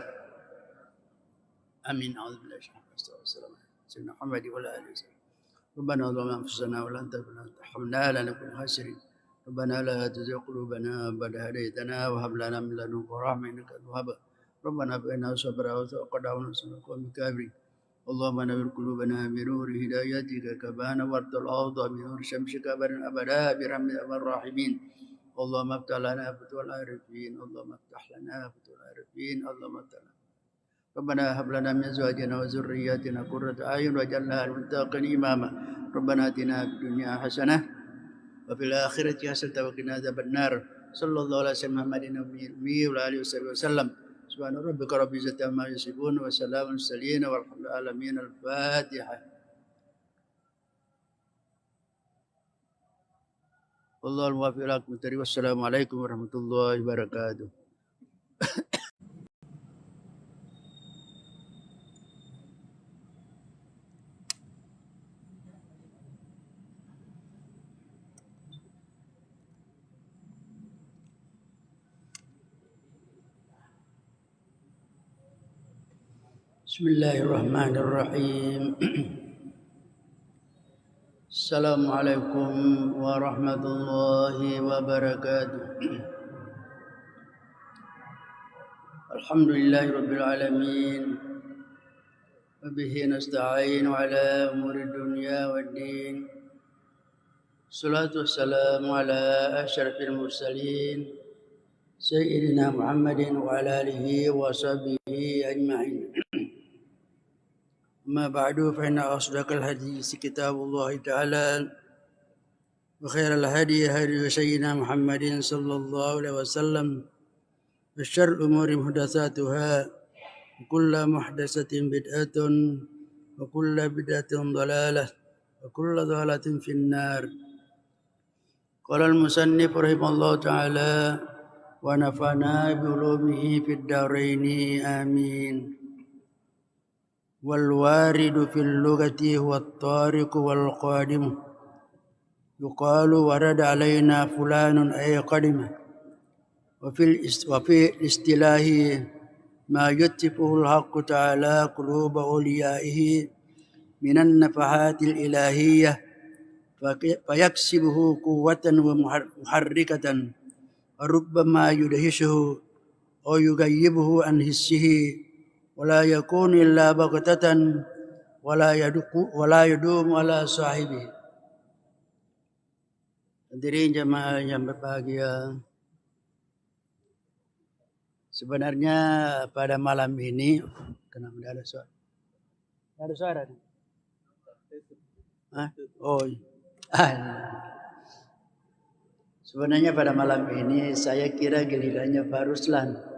Speaker 1: Amin. A'udzubillahi minasyaitonir rajim. Rabbana zalamna anfusana wa lan taghfir lana wa lanakunanna minal khasirin. Rabbana la tuzigh qulubana ba'da idh hadaytana wa hab lana min ladunka rahmatan innaka antal wahhab. Rabbana hab lana sabra wa taqabbal minna qawmin kafirin. Allahumma nawwir qulubana bi nuri hidayatika kabana wartal awda bi nuri syamsika barin abada bi rahmatika arrahimin. Allahumma aftah lana futuhal arifin. Allahumma aftah lana futuhal arifin. Allahumma aftah lana. Rabbana hab lana min azwajina wa dhurriyyatina qurrata a'yun waj'alna lil muttaqina imama. Rabbana atina fid dunya hasanah وفي الآخرة حسنة وقنا عذاب النار صلى الله على سيدنا محمد النبي وعلى آله وصحبه وسلم سبحان ربك رب العزة عما يصفون وسلام على المرسلين والحمد لله العالمين. الفاتحة. والله الموفق لكم. والسلام عليكم ورحمة الله وبركاته. بسم الله الرحمن الرحيم. السلام عليكم ورحمة الله وبركاته. الحمد لله رب العالمين وبه نستعين على أمور الدنيا والدين. الصلاة والسلام على أشرف المرسلين سيدنا محمد وعلى آله وصحبه أجمعين. أما بعد فإن أصدق الحديث كتاب الله تعالى وخير الهدي هدي سيدنا محمد صلى الله عليه وسلم وشر الأمور محدثاتها وكل محدثة بدعة وكل بدعة ضلالة وكل ضلالة في النار. قال المصنف رحمه الله تعالى ونفعنا بعلومه في الدارين آمين. والوارد في اللغة هو الطارق والقادم. يقال ورد علينا فلان أي قدم. وفي الاصطلاح ما يتفه الحق تعالى قلوب أوليائه من النفحات الإلهية فيكسبه قوة ومحركة وربما يدهشه أو يغيبه عن حسه ولا يكون إلا بغتة ولا يدوم على صاحبه. Hadirin jemaah yang berbahagia, sebenarnya pada malam ini kenapa tidak ada suara? Tidak ada suara. Oh, sebenarnya pada malam ini saya kira gilirannya Pak Ruslan.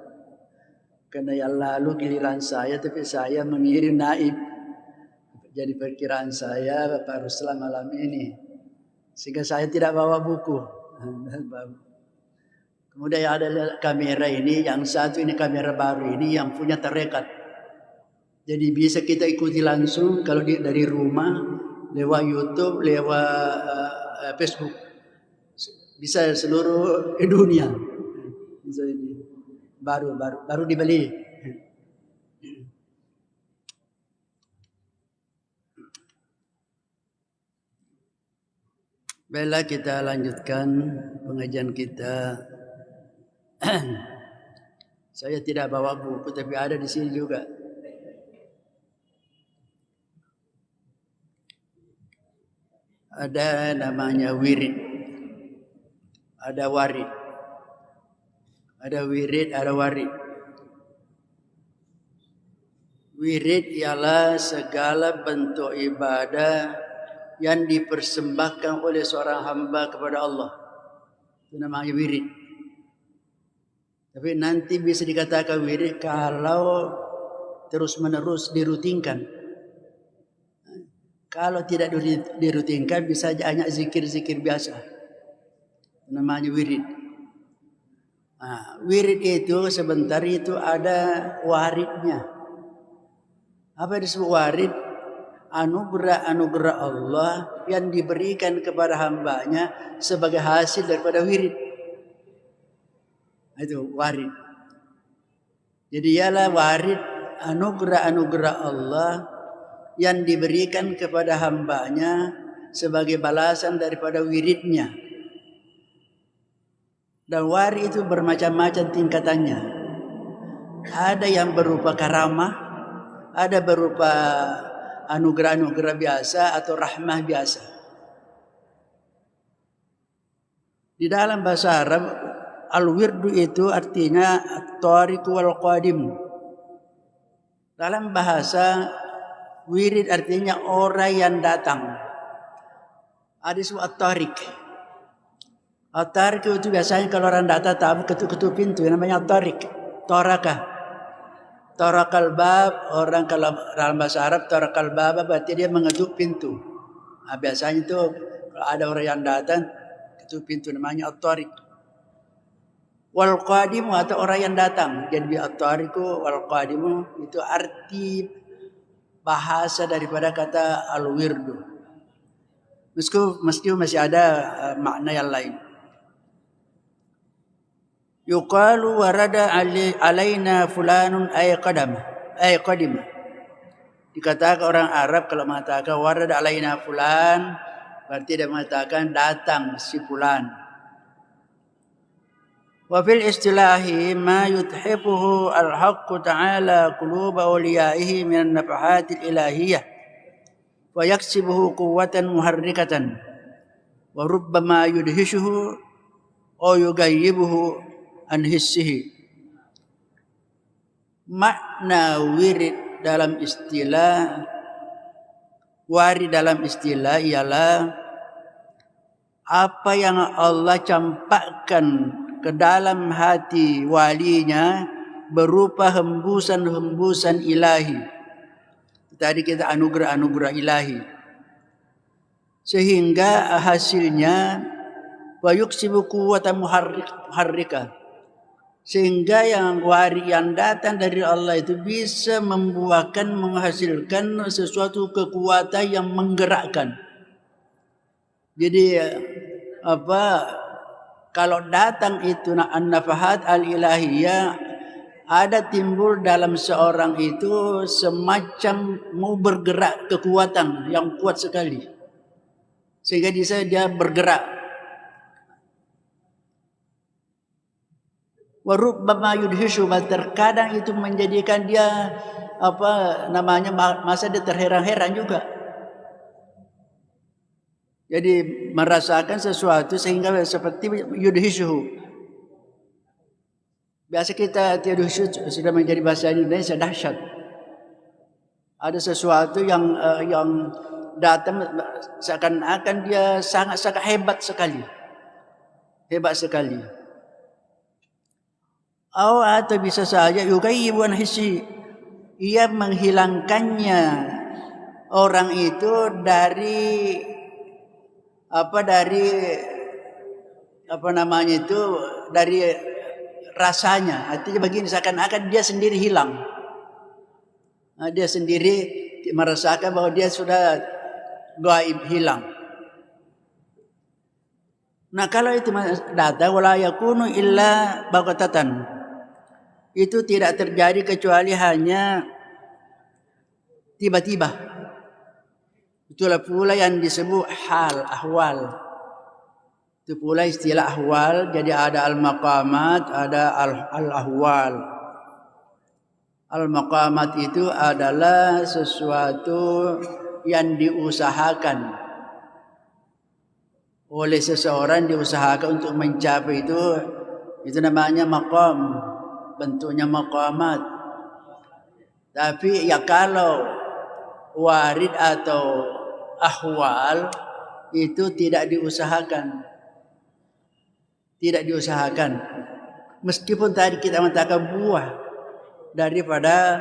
Speaker 1: Karena yang lalu giliran saya, tapi saya mengirim naib. Jadi perkiraan saya Bapak Ruslan malam ini. Sehingga saya tidak bawa buku. Kemudian ada kamera ini, yang satu ini kamera baru ini yang punya terrekat. Jadi bisa kita ikuti langsung kalau dari rumah, lewat YouTube, lewat Facebook. Bisa seluruh dunia. Bisa ini. Baru dibeli. Baiklah, kita lanjutkan pengajian kita. Saya tidak bawa buku, tapi ada di sini juga. Ada namanya wirid, ada warid. Ada wirid, ada warid. Wirid ialah segala bentuk ibadah yang dipersembahkan oleh seorang hamba kepada Allah. Itu namanya wirid. Tapi nanti bisa dikatakan wirid kalau terus-menerus dirutinkan. Kalau tidak dirutinkan bisa hanya zikir-zikir biasa. Itu namanya wirid. Wirid itu sebentar itu ada waridnya. Apa disebut warid? Anugerah-anugerah Allah yang diberikan kepada hambanya sebagai hasil daripada wirid. Itu warid. Jadi ialah warid anugerah-anugerah Allah yang diberikan kepada hambanya sebagai balasan daripada wiridnya. Dan warid itu bermacam-macam tingkatannya. Ada yang berupa karamah, ada berupa anugerah-anugerah biasa atau rahmah biasa. Di dalam bahasa Arab, al-wirdu itu artinya at-tariq wal qadim. Dalam bahasa wirid artinya orang yang datang. Ada disebut at-tariq. At-tarik itu biasanya kalau orang datang tahu ketuk-ketuk pintu, namanya tarik, toraka. Torakal bab, orang kalau dalam bahasa Arab torakal bab berarti dia mengetuk pintu. Nah, biasanya itu kalau ada orang yang datang ketuk pintu namanya at-tarik. Wal qadimu atau orang yang datang. Jadi at-tariku wal qadimu itu arti bahasa daripada kata al-wirdu. Meski masih ada makna yang lain. Yuqalu warada alaina fulanun ay qadim. Dikatakan orang Arab kalau mengatakan warada alaina fulan berarti dia mengatakan datang si fulan. Wa fil istilahi ma yuthibuhu al-haqq ta'ala quluba awliyaihi min an-nafahat al-ilahiyyah wa yaksibuhu quwwatan muharrikatan wa rubbama yudhishuhu aw yugayyibuhu an hissihi. Makna wirid dalam istilah ialah apa yang Allah campakkan ke dalam hati walinya berupa hembusan-hembusan ilahi. Tadi kita anugerah-anugerah ilahi. Sehingga hasilnya wa yuksibu quwwatan muharrika. Sehingga yang wari yang datang dari Allah itu bisa menghasilkan sesuatu kekuatan yang menggerakkan. Jadi kalau datang itu an-nafahat al-ilahiyah ada timbul dalam seorang itu semacam mau bergerak kekuatan yang kuat sekali. Sehingga dia bergerak. Warubbama yudhishu, terkadang itu menjadikan dia masa dia terheran-heran juga. Jadi merasakan sesuatu sehingga seperti yudhishu. Biasa kita yudhishu sudah menjadi bahasa Indonesia dahsyat. Ada sesuatu yang datang seakan-akan dia sangat-sangat hebat sekali. Hebat sekali. Atau bisa saja yugayyibu an hissi, ia menghilangkannya orang itu dari dari rasanya. Artinya begini, seakan-akan dia sendiri hilang. Dia sendiri merasakan bahwa dia sudah gaib, hilang. Nah, kalau itu datang wala yakunu illa baghatatan, itu tidak terjadi kecuali hanya tiba-tiba. Itulah pula yang disebut hal, ahwal. Itu pula istilah ahwal. Jadi ada al-maqamat, ada al-ahwal. Al-maqamat itu adalah sesuatu yang diusahakan oleh seseorang, diusahakan untuk mencapai itu namanya maqam. Bentuknya maqamat. Tapi ya kalau warid atau ahwal itu tidak diusahakan. Tidak diusahakan. Meskipun tadi kita mengatakan buah daripada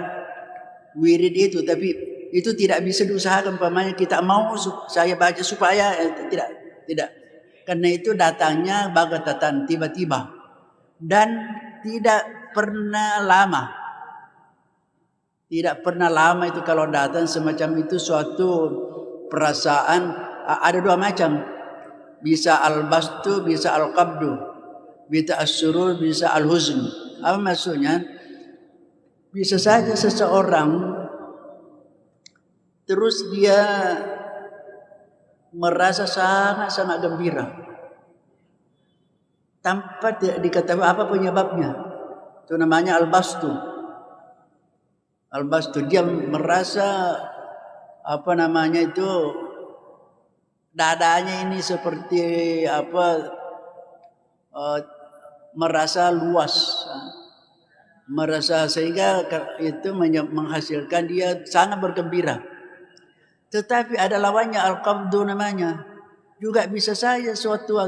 Speaker 1: wirid itu, tapi itu tidak bisa diusahakan. Umpamanya kita mau saya baca supaya tidak. Karena itu datangnya baghatatan, tiba-tiba. Dan tidak pernah lama. Tidak pernah lama itu kalau datang semacam itu suatu perasaan. Ada dua macam. Bisa al-bastu, bisa al-qabdu. Bisa as-surur, bisa al-huzn. Apa maksudnya? Bisa saja seseorang terus dia merasa sangat-sangat gembira. Tanpa diketahui apa penyebabnya. Itu namanya al-bastu. Al-bastu, dia merasa dadanya ini seperti merasa luas. Merasa sehingga itu menghasilkan dia sangat bergembira. Tetapi ada lawannya al-qabdu namanya. Juga bisa saja suatu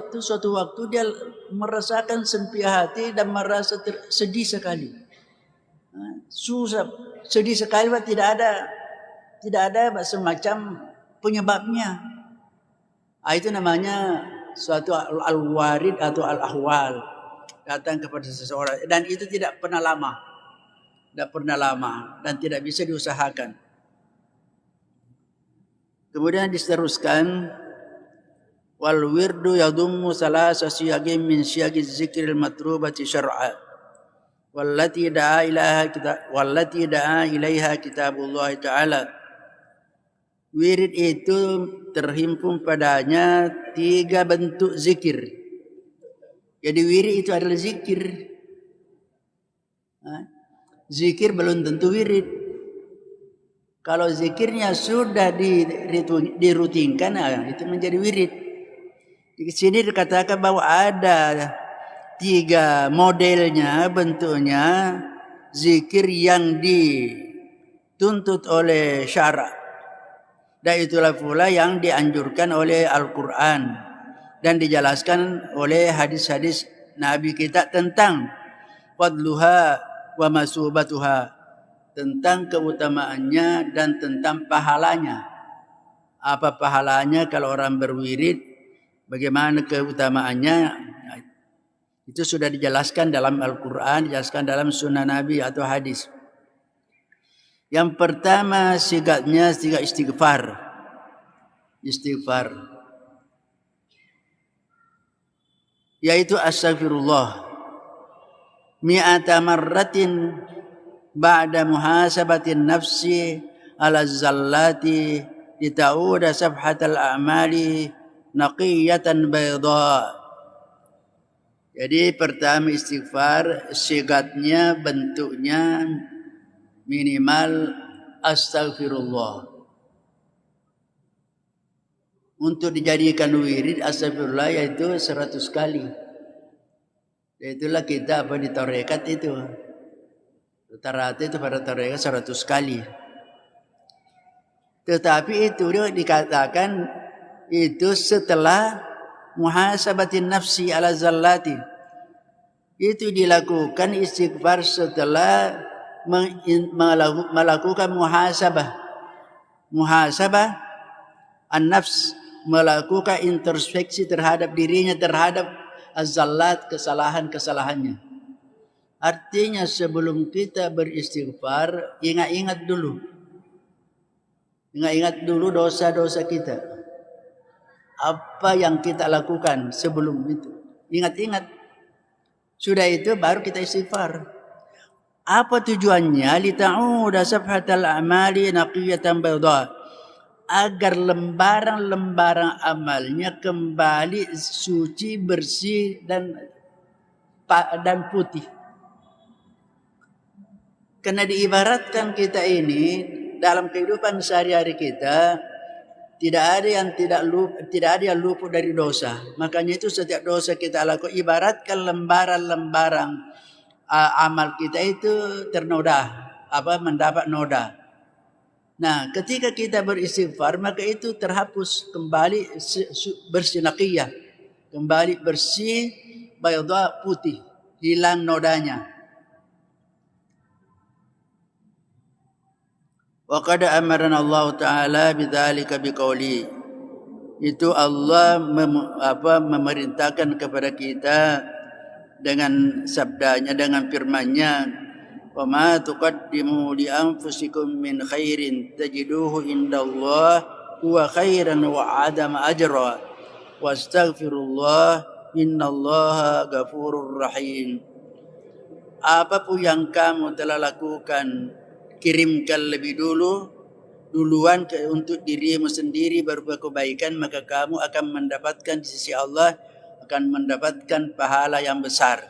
Speaker 1: waktu dia merasakan sempit hati dan merasa sedih sekali. Susah, sedih sekali, tidak ada semacam penyebabnya. Itu namanya suatu al-warid atau al-ahwal, datang kepada seseorang, dan itu tidak pernah lama dan tidak bisa diusahakan. Kemudian diteruskan, wal wirdu yadummu salasa siyagin min siyagiz zikril matrubati syar'a wallati da'a ilaiha kitabullah ta'ala. Wirid itu terhimpun padanya 3 bentuk zikir. Jadi wirid itu adalah zikir. Zikir belum tentu wirid. Kalau zikirnya sudah dirutinkan, itu menjadi wirid. Di sini dikatakan bahwa ada 3 modelnya, bentuknya zikir yang dituntut oleh syara'. Dan itulah pula yang dianjurkan oleh Al-Quran dan dijelaskan oleh hadis-hadis Nabi kita tentang fadluha wa masubatuha, tentang keutamaannya dan tentang pahalanya. Apa pahalanya kalau orang berwirid, bagaimana keutamaannya, itu sudah dijelaskan dalam Al-Quran, dijelaskan dalam sunnah Nabi atau hadis. Yang pertama sigatnya sigat istighfar. Yaitu astaghfirullah mi'ata marratin ba'da muhasabatin nafsi ala zallati lita'uda safhatal a'mali naqiyatan bayda. Jadi pertama istighfar, sigatnya, bentuknya minimal astaghfirullah. Untuk dijadikan wirid astaghfirullah yaitu 100 kali. Itulah kita di tarekat itu. Rata-rata itu pada tarekat 100 kali. Tetapi itu dikatakan itu setelah muhasabatin nafsi ala zallati. Itu dilakukan istighfar setelah melakukan muhasabah an-nafs, melakukan introspeksi terhadap dirinya, terhadap az-zallat, kesalahannya. Artinya sebelum kita beristighfar, ingat dulu dosa-dosa kita. Apa yang kita lakukan sebelum itu, ingat. Sudah itu baru kita istighfar. Apa tujuannya? Lita'uda safhatal a'mali naqiyatan bayda, agar lembaran-lembaran amalnya kembali suci, bersih dan putih. Karena diibaratkan kita ini dalam kehidupan sehari-hari kita tidak ada yang luput dari dosa. Makanya itu setiap dosa kita lakukan ibaratkan lembaran-lembaran amal kita itu mendapat noda. Nah, ketika kita beristighfar, maka itu terhapus kembali, bersih naqiyah, kembali bersih, bayda, putih, hilang nodanya. Wa qad amarna Allah Ta'ala bidzalika biqauli. Itu Allah memerintahkan kepada kita dengan sabdanya, dengan firman-Nya, wa ma tuqaddimu li anfusikum min khairin tajiduhu indallah huwa khairan wa adama ajra wastaghfirullah innallaha ghafurur rahim. Apapun yang kamu telah lakukan, kirimkan lebih duluan untuk dirimu sendiri berupa kebaikan, maka kamu akan mendapatkan di sisi Allah, akan mendapatkan pahala yang besar.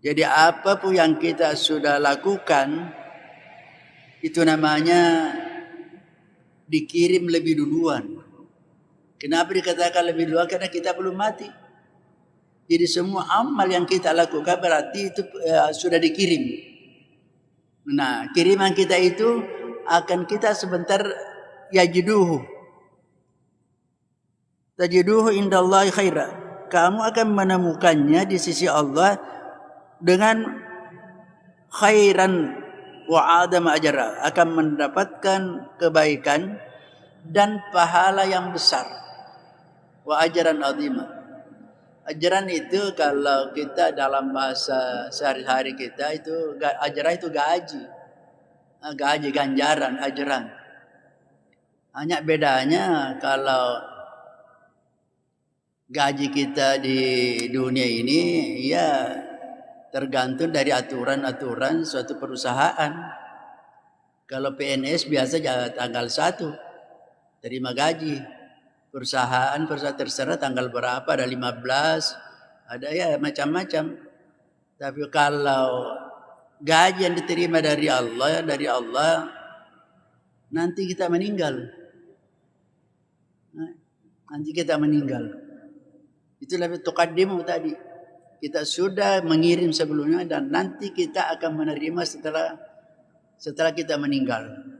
Speaker 1: Jadi apapun yang kita sudah lakukan, itu namanya dikirim lebih duluan. Kenapa dikatakan lebih duluan? Karena kita belum mati. Jadi semua amal yang kita lakukan berarti itu sudah dikirim. Nah, kiriman kita itu akan kita sebentar yajiduhu, tajiduhu indallahi khaira. Kamu akan menemukannya di sisi Allah dengan khairan wa adam ajra, akan mendapatkan kebaikan dan pahala yang besar. Wa ajran azima. Ajaran itu kalau kita dalam bahasa sehari-hari kita itu ajaran itu gaji. Gaji ganjaran ajaran. Hanya bedanya kalau gaji kita di dunia ini ya tergantung dari aturan-aturan suatu perusahaan. Kalau PNS biasa tanggal 1 terima gaji. Perusahaan terserah tanggal berapa, ada 15, ada ya macam-macam. Tapi kalau gaji yang diterima dari Allah, nanti kita meninggal. Itu lebih tuqaddimu tadi. Kita sudah mengirim sebelumnya dan nanti kita akan menerima setelah kita meninggal.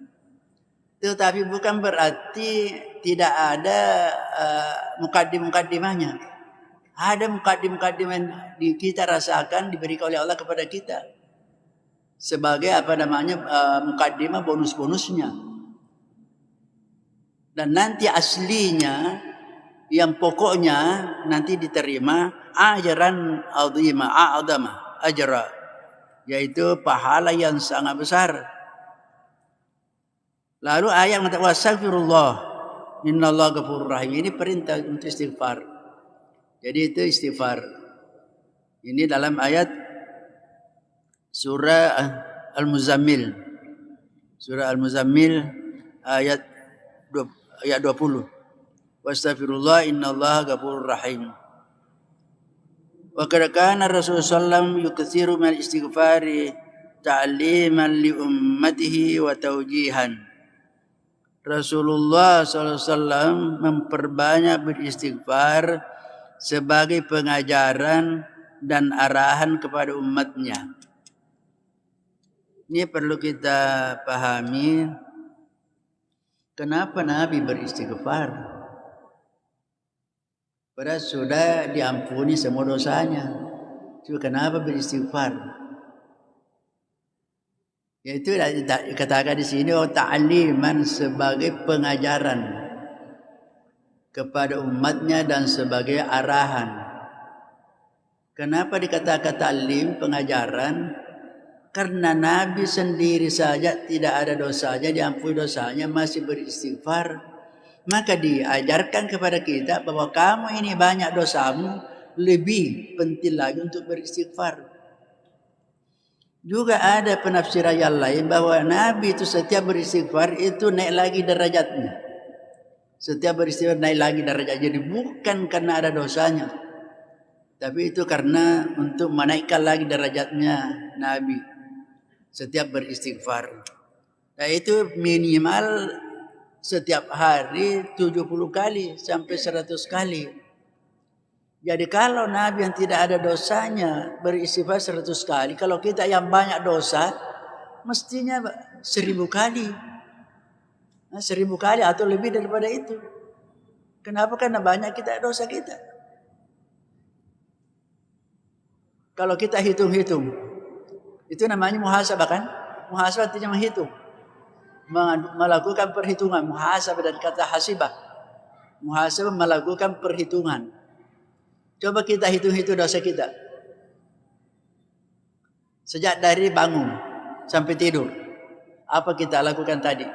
Speaker 1: Tetapi bukan berarti tidak ada mukaddim-mukaddimahnya. Ada mukaddim-mukaddim yang kita rasakan diberikan oleh Allah kepada kita. Sebagai mukaddimah bonus-bonusnya. Dan nanti aslinya yang pokoknya nanti diterima ajaran azimah, a'zama ajra, yaitu pahala yang sangat besar. Lalu ayat mengatakan wastaghfirullah innallaha ghafurur rahim. Ini perintah untuk istighfar. Jadi itu istighfar. Ini dalam ayat surah Al-Muzammil. Surah Al-Muzammil ayat 20. Wastaghfirullah innallaha ghafurur rahim. Wa kana Rasulullah sallallahu yukthiru min istighfari ta'liman li ummatihi wa tawjihan. Rasulullah SAW memperbanyak beristighfar sebagai pengajaran dan arahan kepada umatnya. Ini perlu kita pahami. Kenapa Nabi beristighfar? Padahal sudah diampuni semua dosanya. Cuma kenapa beristighfar? Yaitu dikatakan di sini ta'liman sebagai pengajaran kepada umatnya dan sebagai arahan. Kenapa dikatakan ta'lim, pengajaran? Karena Nabi sendiri saja tidak ada dosanya, diampuni dosanya, masih beristighfar. Maka diajarkan kepada kita bahwa kamu ini banyak dosamu, lebih penting lagi untuk beristighfar. Juga ada penafsiran yang lain bahwa Nabi itu setiap beristighfar itu naik lagi derajatnya. Setiap beristighfar naik lagi derajatnya. Jadi bukan karena ada dosanya, tapi itu karena untuk menaikkan lagi derajatnya Nabi setiap beristighfar. Nah itu minimal setiap hari 70 kali sampai 100 kali. Jadi kalau Nabi yang tidak ada dosanya beristighfar 100 kali, kalau kita yang banyak dosa mestinya 1000 kali. 1000 kali atau lebih daripada itu. Kenapa? Karena banyak kita dosa kita. Kalau kita hitung-hitung, itu namanya muhasabah kan? Muhasabah artinya menghitung. Melakukan perhitungan. Muhasabah dari kata hasibah. Muhasabah melakukan perhitungan. Coba kita hitung-hitung dosa kita. Sejak dari bangun sampai tidur. Apa kita lakukan tadi?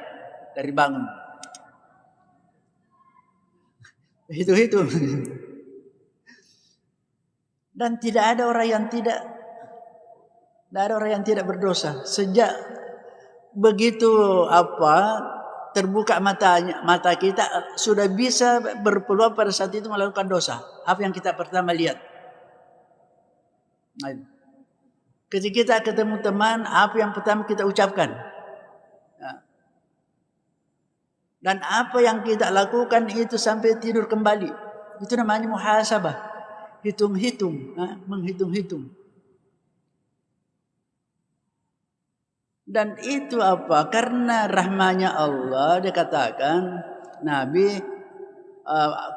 Speaker 1: Dari bangun. Hitung-hitung. Dan tidak ada orang yang tidak berdosa. Sejak begitu terbuka mata kita sudah bisa berpeluang pada saat itu melakukan dosa. Apa yang kita pertama lihat? Ketika kita ketemu teman, apa yang pertama kita ucapkan? Dan apa yang kita lakukan itu sampai tidur kembali. Itu namanya muhasabah. Hitung-hitung, menghitung-hitung. Dan itu apa? Karena rahmanya Allah, dia katakan Nabi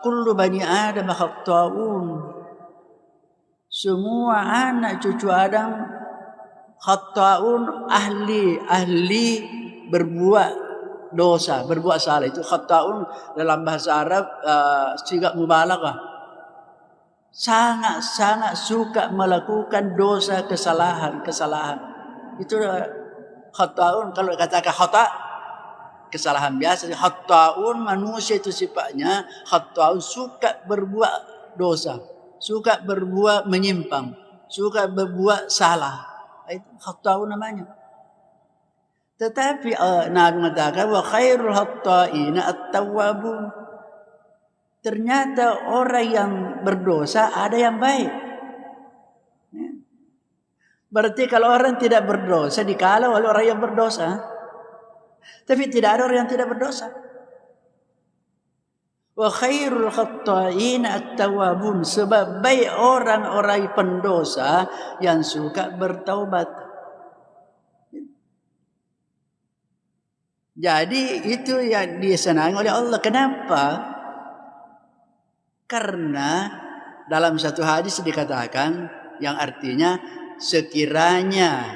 Speaker 1: kullu bani Adam khata'un. Semua anak cucu Adam khata'un, ahli berbuat dosa, berbuat salah. Itu khata'un dalam bahasa Arab sigat mubalaghah. Sangat suka melakukan dosa, kesalahan. Itu khata'un. Kalau katakan khata', kesalahan biasa. Khata'un, manusia itu sifatnya khata'un, suka berbuat dosa, suka berbuat menyimpang, suka berbuat salah. Itu khata'un namanya. Tetapi Nabi mengatakan wa khairul khata'ina at-tawwabun. Ternyata orang yang berdosa ada yang baik. Berarti kalau orang tidak berdosa dikala oleh orang yang berdosa. Tapi tidak ada orang yang tidak berdosa. Wa khairul khatta'in at-tawwabun. Sebab baik orang-orang pendosa yang suka bertaubat. Jadi itu yang disenangi oleh Allah. Kenapa? Karena dalam satu hadis dikatakan yang artinya sekiranya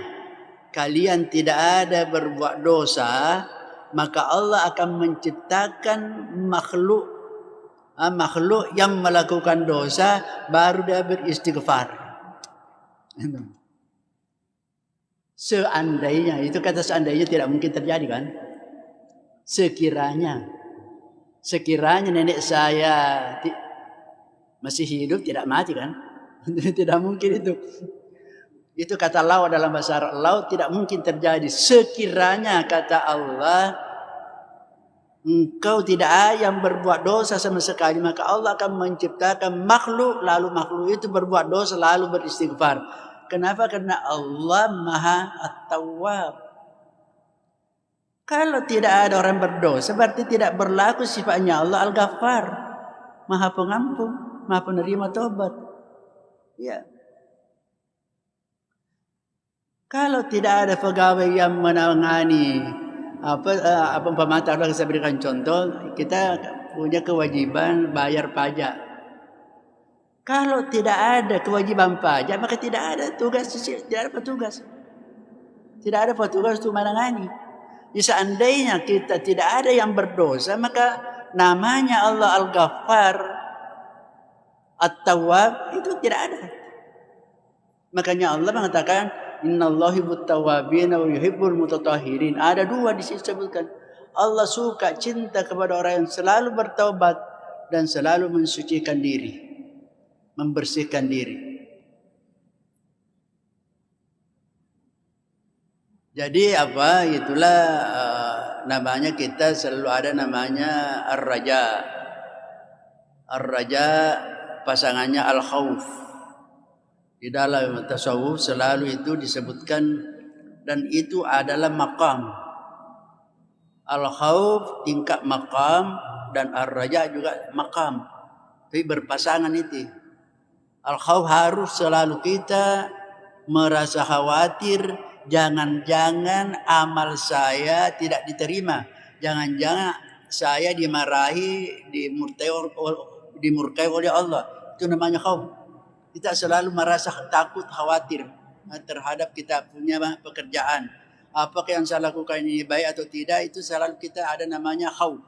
Speaker 1: kalian tidak ada berbuat dosa, maka Allah akan menciptakan makhluk yang melakukan dosa baru dia beristighfar. Seandainya, itu kata seandainya tidak mungkin terjadi kan? Sekiranya nenek saya masih hidup, tidak mati kan? Tidak mungkin itu. Itu kata law dalam bahasa Arab. Law tidak mungkin terjadi. Sekiranya kata Allah, engkau tidak ada yang berbuat dosa sama sekali, maka Allah akan menciptakan makhluk, lalu makhluk itu berbuat dosa lalu beristighfar. Kenapa? Karena Allah Maha At-Tawwab. Kalau tidak ada orang berdosa, berarti tidak berlaku sifatnya Allah Al-Ghaffar, Maha Pengampun, Maha Penerima Taubat. Ya. Kalau tidak ada pegawai yang menangani pemantau, saya berikan contoh, kita punya kewajiban bayar pajak. Kalau tidak ada kewajiban pajak, maka tidak ada tugas, tidak ada petugas. Tidak ada petugas untuk menangani. Jadi seandainya kita tidak ada yang berdosa, maka namanya Allah Al-Ghaffar, At-Tawwab itu tidak ada. Makanya Allah mengatakan innallaha yuhibbut tawwabin wa yuhibbul mutatahhirin. Ada dua disebutkan. Allah suka, cinta kepada orang yang selalu bertaubat dan selalu mensucikan diri, membersihkan diri. Jadi itulah namanya kita selalu ada namanya ar-raja. Ar-raja pasangannya al-khauf. Di dalam tasawuf selalu itu disebutkan, dan itu adalah maqam. Al-khauf tingkat maqam dan ar-raja juga maqam. Tapi berpasangan itu. Al-khauf harus selalu kita merasa khawatir, jangan-jangan amal saya tidak diterima. Jangan-jangan saya dimarahi, dimurkai oleh Allah. Itu namanya khauf. Kita selalu merasa takut, khawatir terhadap kita punya pekerjaan. Apakah yang saya lakukan ini baik atau tidak, itu selalu kita ada namanya khauf.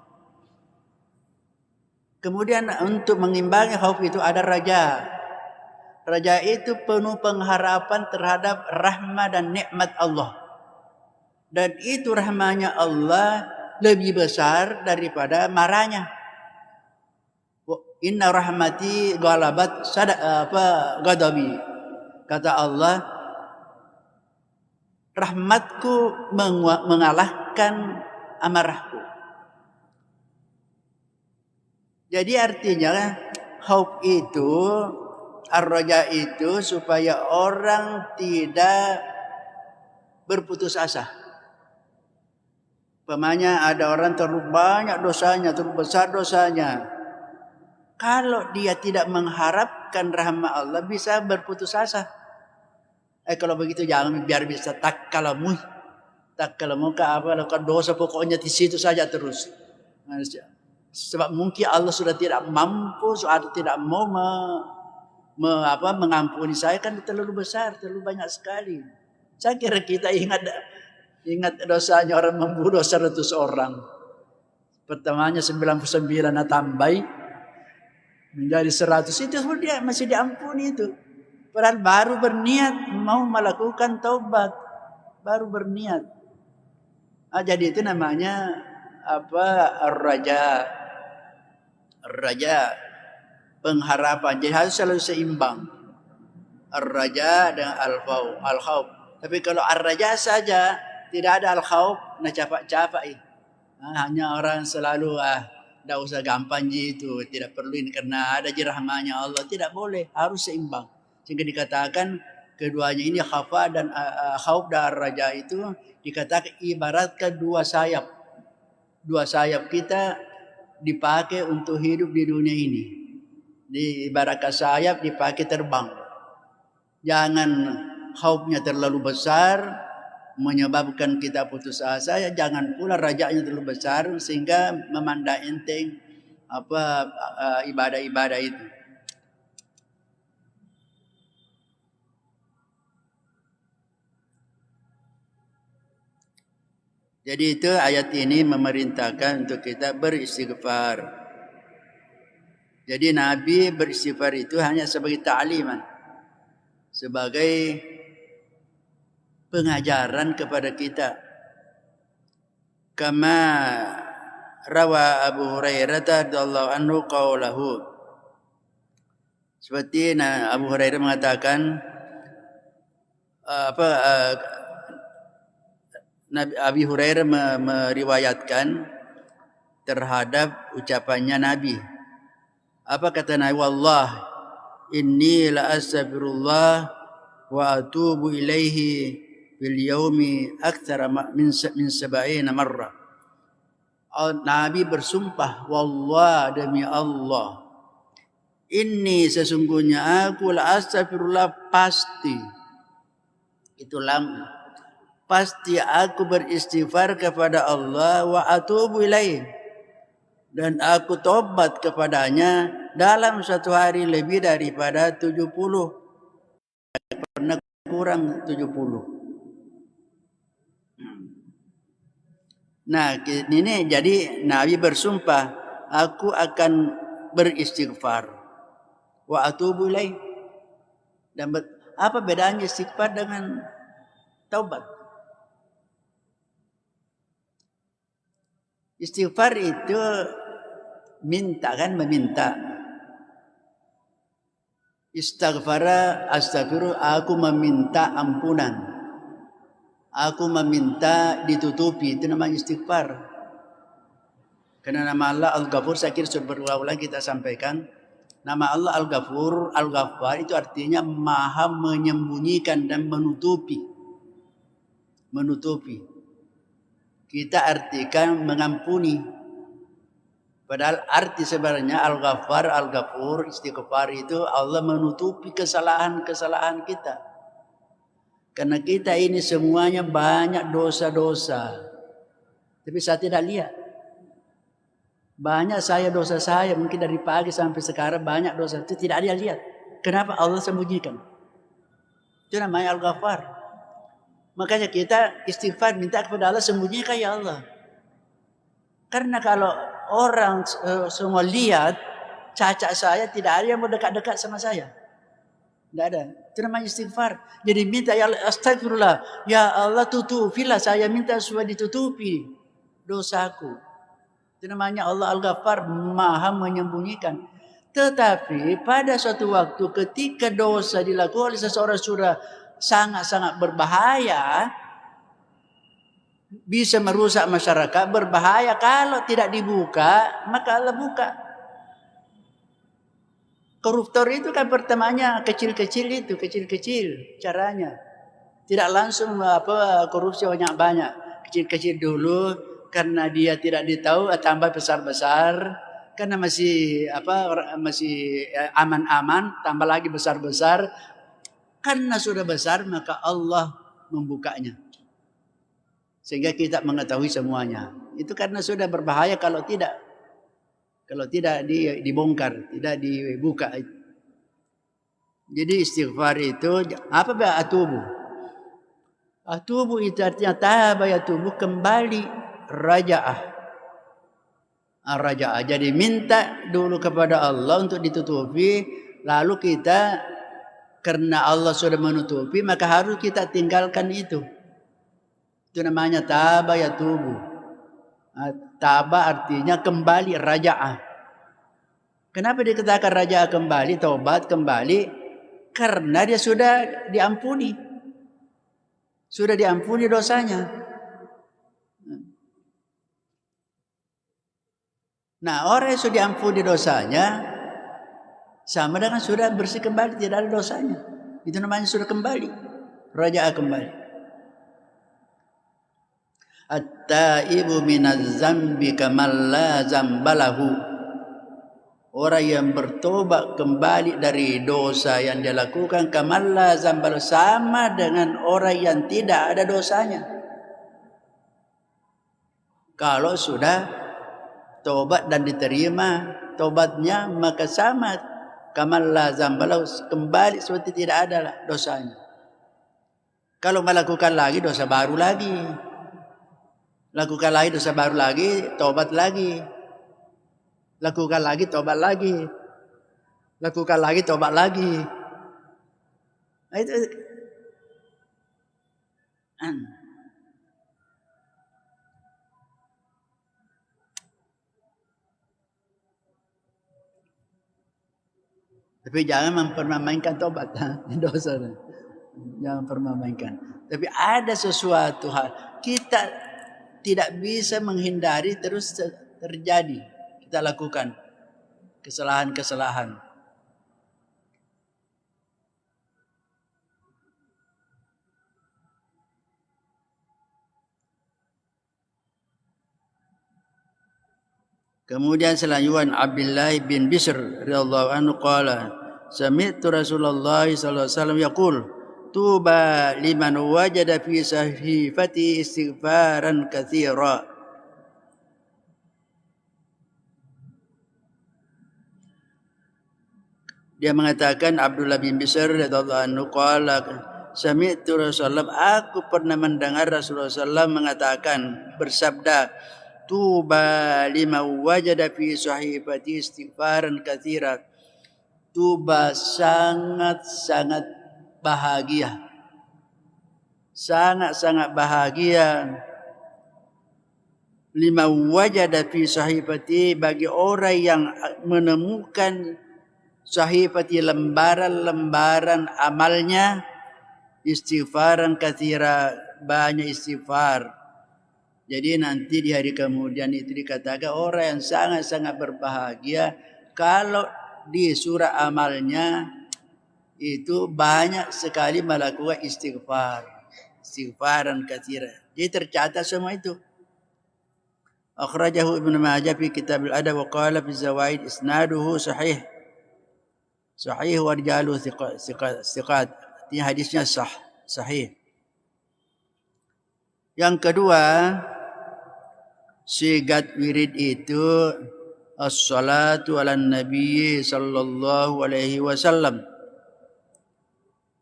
Speaker 1: Kemudian untuk mengimbangi khauf itu ada raja. Raja itu penuh pengharapan terhadap rahmat dan nikmat Allah. Dan itu rahmatnya Allah lebih besar daripada marahnya. Inna rahmati ghalabat ghadabi. Kata Allah, rahmatku mengalahkan amarahku. Jadi artinya khauf itu, ar-raja itu supaya orang tidak berputus asa. Umpamanya ada orang terlalu banyak dosanya, terlalu besar dosanya. Kalau dia tidak mengharapkan rahmat Allah, bisa berputus asa. Kalau begitu jangan, biar bisa takkalamu ke lakukan dosa, pokoknya di situ saja terus. Sebab mungkin Allah sudah tidak mampu, sudah tidak mau mengampuni saya, kan terlalu besar, terlalu banyak sekali. Saya kira kita ingat dosanya orang membunuh 100 orang. Pertamanya 99 tambah menjadi 100, itu dia masih diampuni itu. Padahal baru berniat mau melakukan taubat, baru berniat. Jadi itu namanya ar-raja. Ar-raja, pengharapan. Jadi harus selalu seimbang. Ar-raja dan al-khauf. Tapi kalau ar-raja saja tidak ada al-khauf, nah capak-capak ini. Hanya orang selalu tidak usah gampang itu, tidak perlu ini karena ada rahmanya Allah. Tidak boleh, harus seimbang. Sehingga dikatakan keduanya ini khafa dan khauf dan ar-raja itu dikatakan ibaratkan dua sayap. Dua sayap kita dipakai untuk hidup di dunia ini. Ibaratkan sayap dipakai terbang. Jangan khaufnya terlalu besar menyebabkan kita putus asa, jangan pula rajanya terlalu besar sehingga memandang enteng ibadah-ibadah itu. Jadi itu ayat ini memerintahkan untuk kita beristighfar. Jadi Nabi beristighfar itu hanya sebagai ta'liman, sebagai pengajaran kepada kita. Kama rawa Abu Hurairah radhiyallahu anhu qaulahu. Seperti Abu Hurairah mengatakan Abi Hurairah meriwayatkan terhadap ucapannya Nabi. Apa kata Nabi? Wallah inni la astaghfirullah wa atubu ilaihi bil yaumi aktsara min 70 marrah. Nabi bersumpah, wallah demi Allah, inni sesungguhnya aku la astaghfirullah, pasti itu pasti aku beristighfar kepada Allah, wa atubu ilaih, dan aku tobat kepadanya dalam satu hari lebih daripada 70, pernah kurang 70. Nah ini jadi Nabi bersumpah, aku akan beristighfar, wa atubu ilaih. Dan apa bedanya istighfar dengan taubat? Istighfar itu meminta. Istighfara, astaghfiru, aku meminta ampunan. Aku meminta ditutupi, itu namanya istighfar. Karena nama Allah Al-Ghafur, saya kira sudah berulang-ulang kita sampaikan. Nama Allah Al-Ghafur, Al-Ghaffar itu artinya maha menyembunyikan dan menutupi. Kita artikan mengampuni. Padahal arti sebenarnya Al-Ghaffar, Al-Ghafur, istighfar itu Allah menutupi kesalahan-kesalahan kita. Karena kita ini semuanya banyak dosa-dosa. Tapi saya tidak lihat. Banyak dosa saya mungkin dari pagi sampai sekarang banyak dosa. Itu tidak dia lihat. Kenapa Allah sembunyikan? Itu namanya Al-Ghaffar. Makanya kita istighfar, minta kepada Allah, sembunyikan ya Allah. Karena kalau orang semua lihat cacat saya, tidak ada yang mau dekat-dekat sama saya. Tidak ada. Itu namanya istighfar. Jadi minta ya Allah, astagfirullah. Ya Allah tutupilah, saya minta supaya ditutupi dosaku. Itu namanya Allah Al-Ghaffar, maha menyembunyikan. Tetapi pada suatu waktu ketika dosa dilakukan oleh seseorang sudah sangat-sangat berbahaya, bisa merusak masyarakat, berbahaya. Kalau tidak dibuka, maka Allah buka. Koruptor itu kan pertamanya kecil-kecil caranya. Tidak langsung korupsi banyak. Kecil-kecil dulu karena dia tidak ditahu, tambah besar-besar. Karena masih aman-aman, tambah lagi besar-besar. Karena sudah besar maka Allah membukanya. Sehingga kita mengetahui semuanya. Itu karena sudah berbahaya kalau tidak. Kalau tidak dibongkar, tidak dibuka. Jadi istighfar itu apa be atubu? Atubu itu artinya taba yatubu, kembali, raja'ah. Raja'ah. Jadi minta dulu kepada Allah untuk ditutupi, lalu kita karena Allah sudah menutupi maka harus kita tinggalkan itu. Itu namanya taba yatubu. Taba artinya kembali, raja'ah. Kenapa dikatakan raja'ah kembali, taubat kembali? Karena dia sudah diampuni. Sudah diampuni dosanya. Nah, orang yang sudah diampuni dosanya sama dengan sudah bersih kembali, tidak ada dosanya. Itu namanya sudah kembali. Raja'ah kembali. At-taibu minaz zambi kamal la zambalahu. Orang yang bertobat kembali dari dosa yang dia lakukan kamal la zambalahu, sama dengan orang yang tidak ada dosanya. Kalau sudah tobat dan diterima tobatnya maka sama kamal la zambalahu, kembali seperti tidak ada dosanya. Kalau melakukan lagi dosa baru lagi. Lakukan lagi dosa baru lagi, tobat lagi. Lakukan lagi, tobat lagi. Lakukan lagi, tobat lagi. Nah, itu. Tapi jangan mempermainkan tobat, dosa. Jangan permainkan. Tapi ada sesuatu hal kita tidak bisa menghindari, terus terjadi. Kita lakukan kesalahan-kesalahan. Kemudian selanjutnya Abdullah bin Bishr radhiyallahu anhu qala sami'tu Rasulullah sallallahu alaihi wasallam yaqul tuba liman wajada fi sahifati istighfaran katsira. Dia mengatakan Abdullah bin Bishr radhiyallahu anhu qala sami'tu Rasulullah, aku pernah mendengar Rasulullah sallallahu mengatakan, bersabda, tuba liman wajada fi sahifati istighfaran katsira. Tuba sangat-sangat bahagia. Sangat-sangat bahagia. Liman wajada fi sahifati, bagi orang yang menemukan sahifati, lembaran-lembaran amalnya, istighfaran katsira, banyak istighfar. Jadi nanti di hari kemudian itu dikatakan orang yang sangat-sangat berbahagia kalau di surah amalnya itu banyak sekali melakukan istighfar. Istighfaran katsira. Jadi tercatat semua itu. Akhrajahu Ibnu Majah fi Kitab al-Adab wa qala fi Zawaid isnaduhu sahih. Sahih wa rijaluhu thiqat. Ini hadisnya sahih. Yang kedua, sigat wirid itu as-salatu ala nabi sallallahu alaihi wasallam.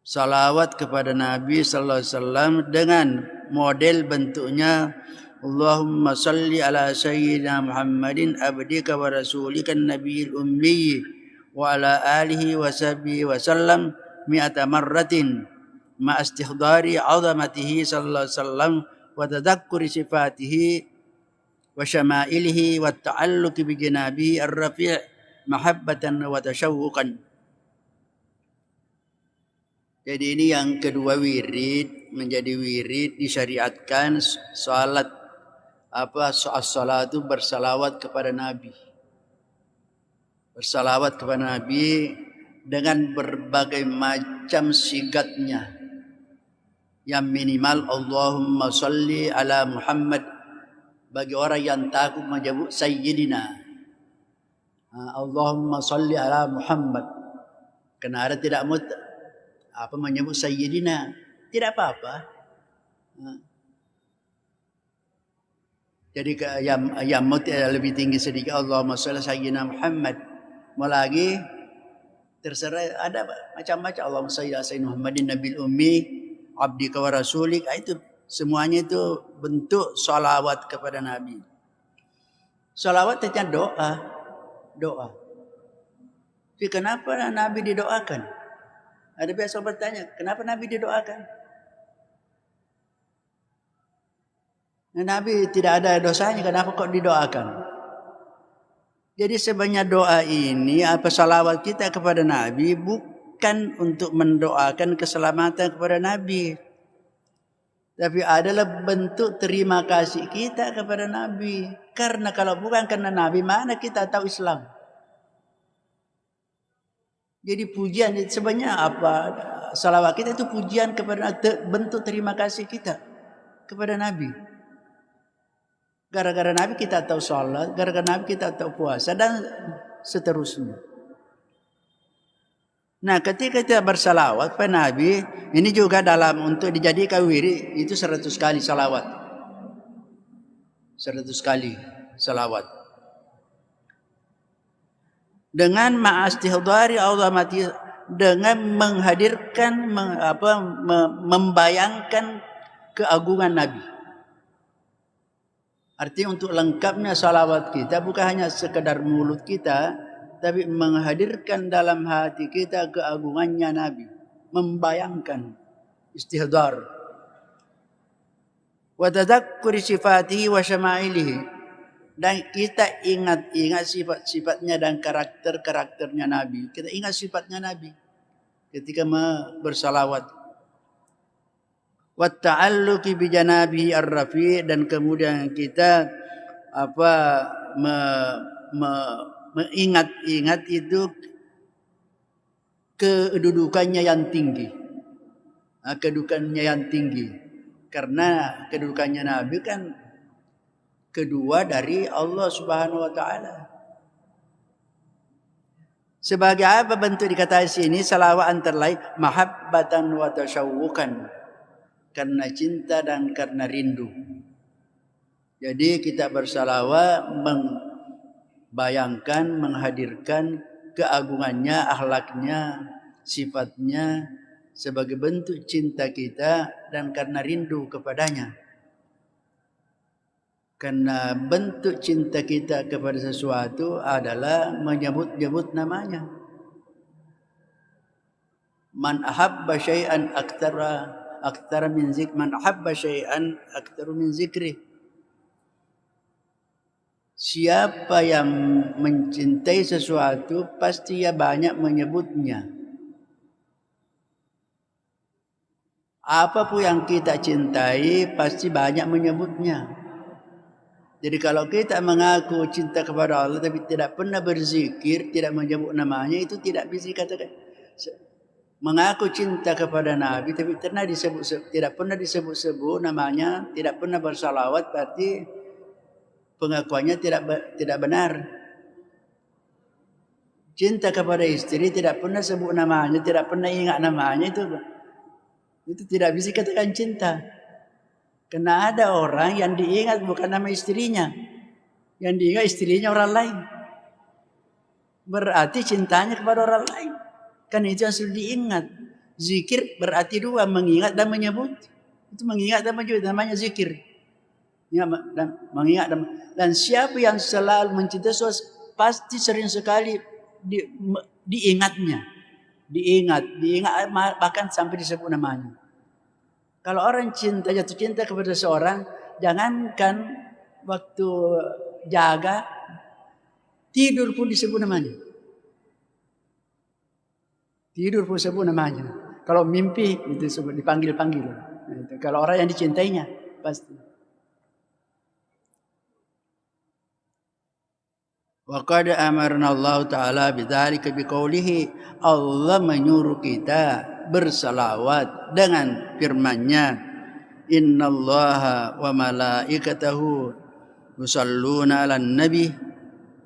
Speaker 1: Salawat kepada Nabi sallallahu alaihi wasallam dengan model bentuknya Allahumma salli ala sayyidina Muhammadin abdika wa rasulika nabiyil ummi wa ala alihi wa sahbihi wa sallam mi'ata marratin ma istihdari 'azamatihi sallallahu alaihi wasallam wa tadhakkuri sifatihi wa syama'ilihi wa ta'alluqi bi janabihi ar-rafi' mahabbatan wa tashawwuqan. Jadi ini yang kedua wirid, menjadi wirid disyariatkan salat as-salatu bersalawat kepada Nabi. Bersalawat kepada Nabi dengan berbagai macam sigatnya. Yang minimal Allahumma salli ala Muhammad, bagi orang yang takut menyebut Sayyidina. Allahumma salli ala Muhammad. Karena ada tidak menyebut Sayyidina. Tidak apa-apa. Jadi yang mut lebih tinggi sedikit. Allahumma shalli sayyidina Muhammad. Mau lagi terserah, ada macam-macam. Allahumma shalli ala sayyidina Muhammadin nabil ummi abdika wa rasulik. Itu semuanya itu bentuk salawat kepada Nabi. Salawat itu doa. Tapi kenapa Nabi didoakan? Ada biasa bertanya, kenapa Nabi didoakan? Nabi tidak ada dosanya, kenapa kok didoakan? Jadi sebenarnya doa ini, salawat kita kepada Nabi bukan untuk mendoakan keselamatan kepada Nabi, tapi adalah bentuk terima kasih kita kepada Nabi. Karena kalau bukan karena Nabi, mana kita tahu Islam? Jadi pujian sebenarnya salawat kita itu pujian kepada bentuk terima kasih kita kepada Nabi. Gara-gara Nabi kita tahu sholat, gara-gara Nabi kita tahu puasa dan seterusnya. Nah, ketika kita bersalawat kepada Nabi, ini juga dalam untuk dijadikan wirid itu 100 kali salawat. 100 kali salawat. Dengan ma'astihdari azamati, dengan menghadirkan membayangkan keagungan Nabi. Artinya untuk lengkapnya salawat kita bukan hanya sekedar mulut kita, tapi menghadirkan dalam hati kita keagungannya Nabi. Membayangkan istihdar. Wa tadzakkuri sifatihi wa syama'ilihi. Dan kita ingat sifat-sifatnya dan karakter-karakternya Nabi. Kita ingat sifatnya Nabi ketika bersalawat. Wa ta'alluqi bi janabihi ar-rafi', dan kemudian kita mengingat itu kedudukannya yang tinggi. Kedudukannya yang tinggi. Karena kedudukannya Nabi kan kedua dari Allah Subhanahu wa taala. Sebagai apa bentuk dikatakan sini salawat antara lain mahabbatan wa tasyawukan. Karena cinta dan karena rindu. Jadi kita bersalawat membayangkan, menghadirkan keagungannya, akhlaknya, sifatnya sebagai bentuk cinta kita dan karena rindu kepadanya. Karena bentuk cinta kita kepada sesuatu adalah menyebut-nyebut namanya. Man ahabba syai'an aktsara min zikri, man ahabba syai'an aktsaru min zikri. Siapa yang mencintai sesuatu pasti ia banyak menyebutnya. Apapun yang kita cintai pasti banyak menyebutnya. Jadi kalau kita mengaku cinta kepada Allah tapi tidak pernah berzikir, tidak menyebut namanya, itu tidak bisa dikatakan. Mengaku cinta kepada Nabi tapi tidak pernah disebut-sebut namanya, tidak pernah bersalawat, berarti pengakuannya tidak benar. Cinta kepada istri tidak pernah sebut namanya, tidak pernah ingat namanya, itu tidak bisa dikatakan cinta. Karena ada orang yang diingat bukan nama istrinya, yang diingat istrinya orang lain. Berarti cintanya kepada orang lain. Kan itu yang sudah diingat. Zikir berarti dua, mengingat dan menyebut. Itu mengingat dan menyebut, namanya zikir. Mengingat dan siapa yang selalu mencintai sesuatu pasti sering sekali diingatnya. Diingat bahkan sampai disebut namanya. Kalau orang jatuh cinta kepada seorang, jangankan waktu jaga, tidur pun disebut namanya. Tidur pun disebut namanya. Kalau mimpi itu dipanggil-panggil. Kalau orang yang dicintainya pasti. Wa qad amarna Allah Ta'ala bidzalika biqaulihi, Allah menyuruh kita bersalawat dengan firman-Nya, innallaha wa malaikatahu yusalluna 'alan nabi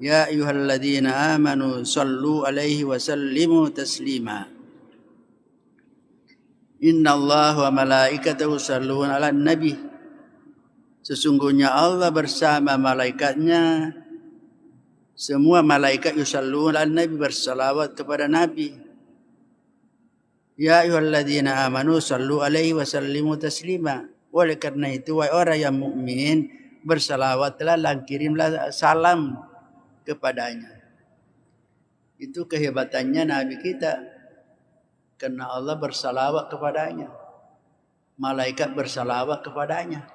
Speaker 1: ya ayyuhalladzina amanu sallu 'alaihi wa sallimu taslima. Innallaha wa malaikatahu yusalluna 'alan nabi. Sesungguhnya Allah bersama malaikatnya, semua malaikat yusalluna ala nabi, bersalawat kepada Nabi. Ya ayyuhalladzina amanu sallu alaihi wa sallimu taslima. Oleh karena itu, wahai orang yang mukmin, bersalawatlah dan kirimlah salam kepadanya. Itu kehebatannya Nabi kita. Karena Allah bersalawat kepadanya. Malaikat bersalawat kepadanya.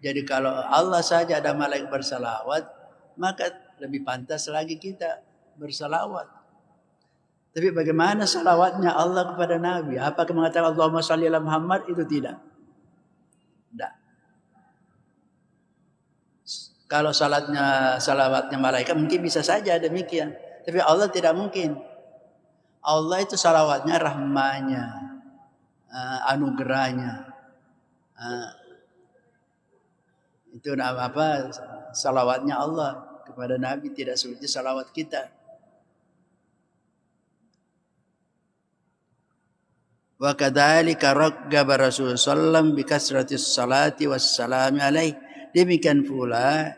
Speaker 1: Jadi kalau Allah saja ada malaikat bersalawat, maka lebih pantas lagi kita bersalawat. Tapi bagaimana salawatnya Allah kepada Nabi? Apakah mengatakan Allahumma shalli ala Muhammad? Itu tidak. Tidak. Kalau salawatnya malaikat mungkin bisa saja demikian. Tapi Allah tidak mungkin. Allah itu salawatnya rahmanya, anugerahnya. Itu apa? Salawatnya Allah kepada Nabi tidak seperti salawat kita. Wa kadzalika raggaba Rasulullah sallallahu bi kasratis salati wassalami alaihi. Demikian pula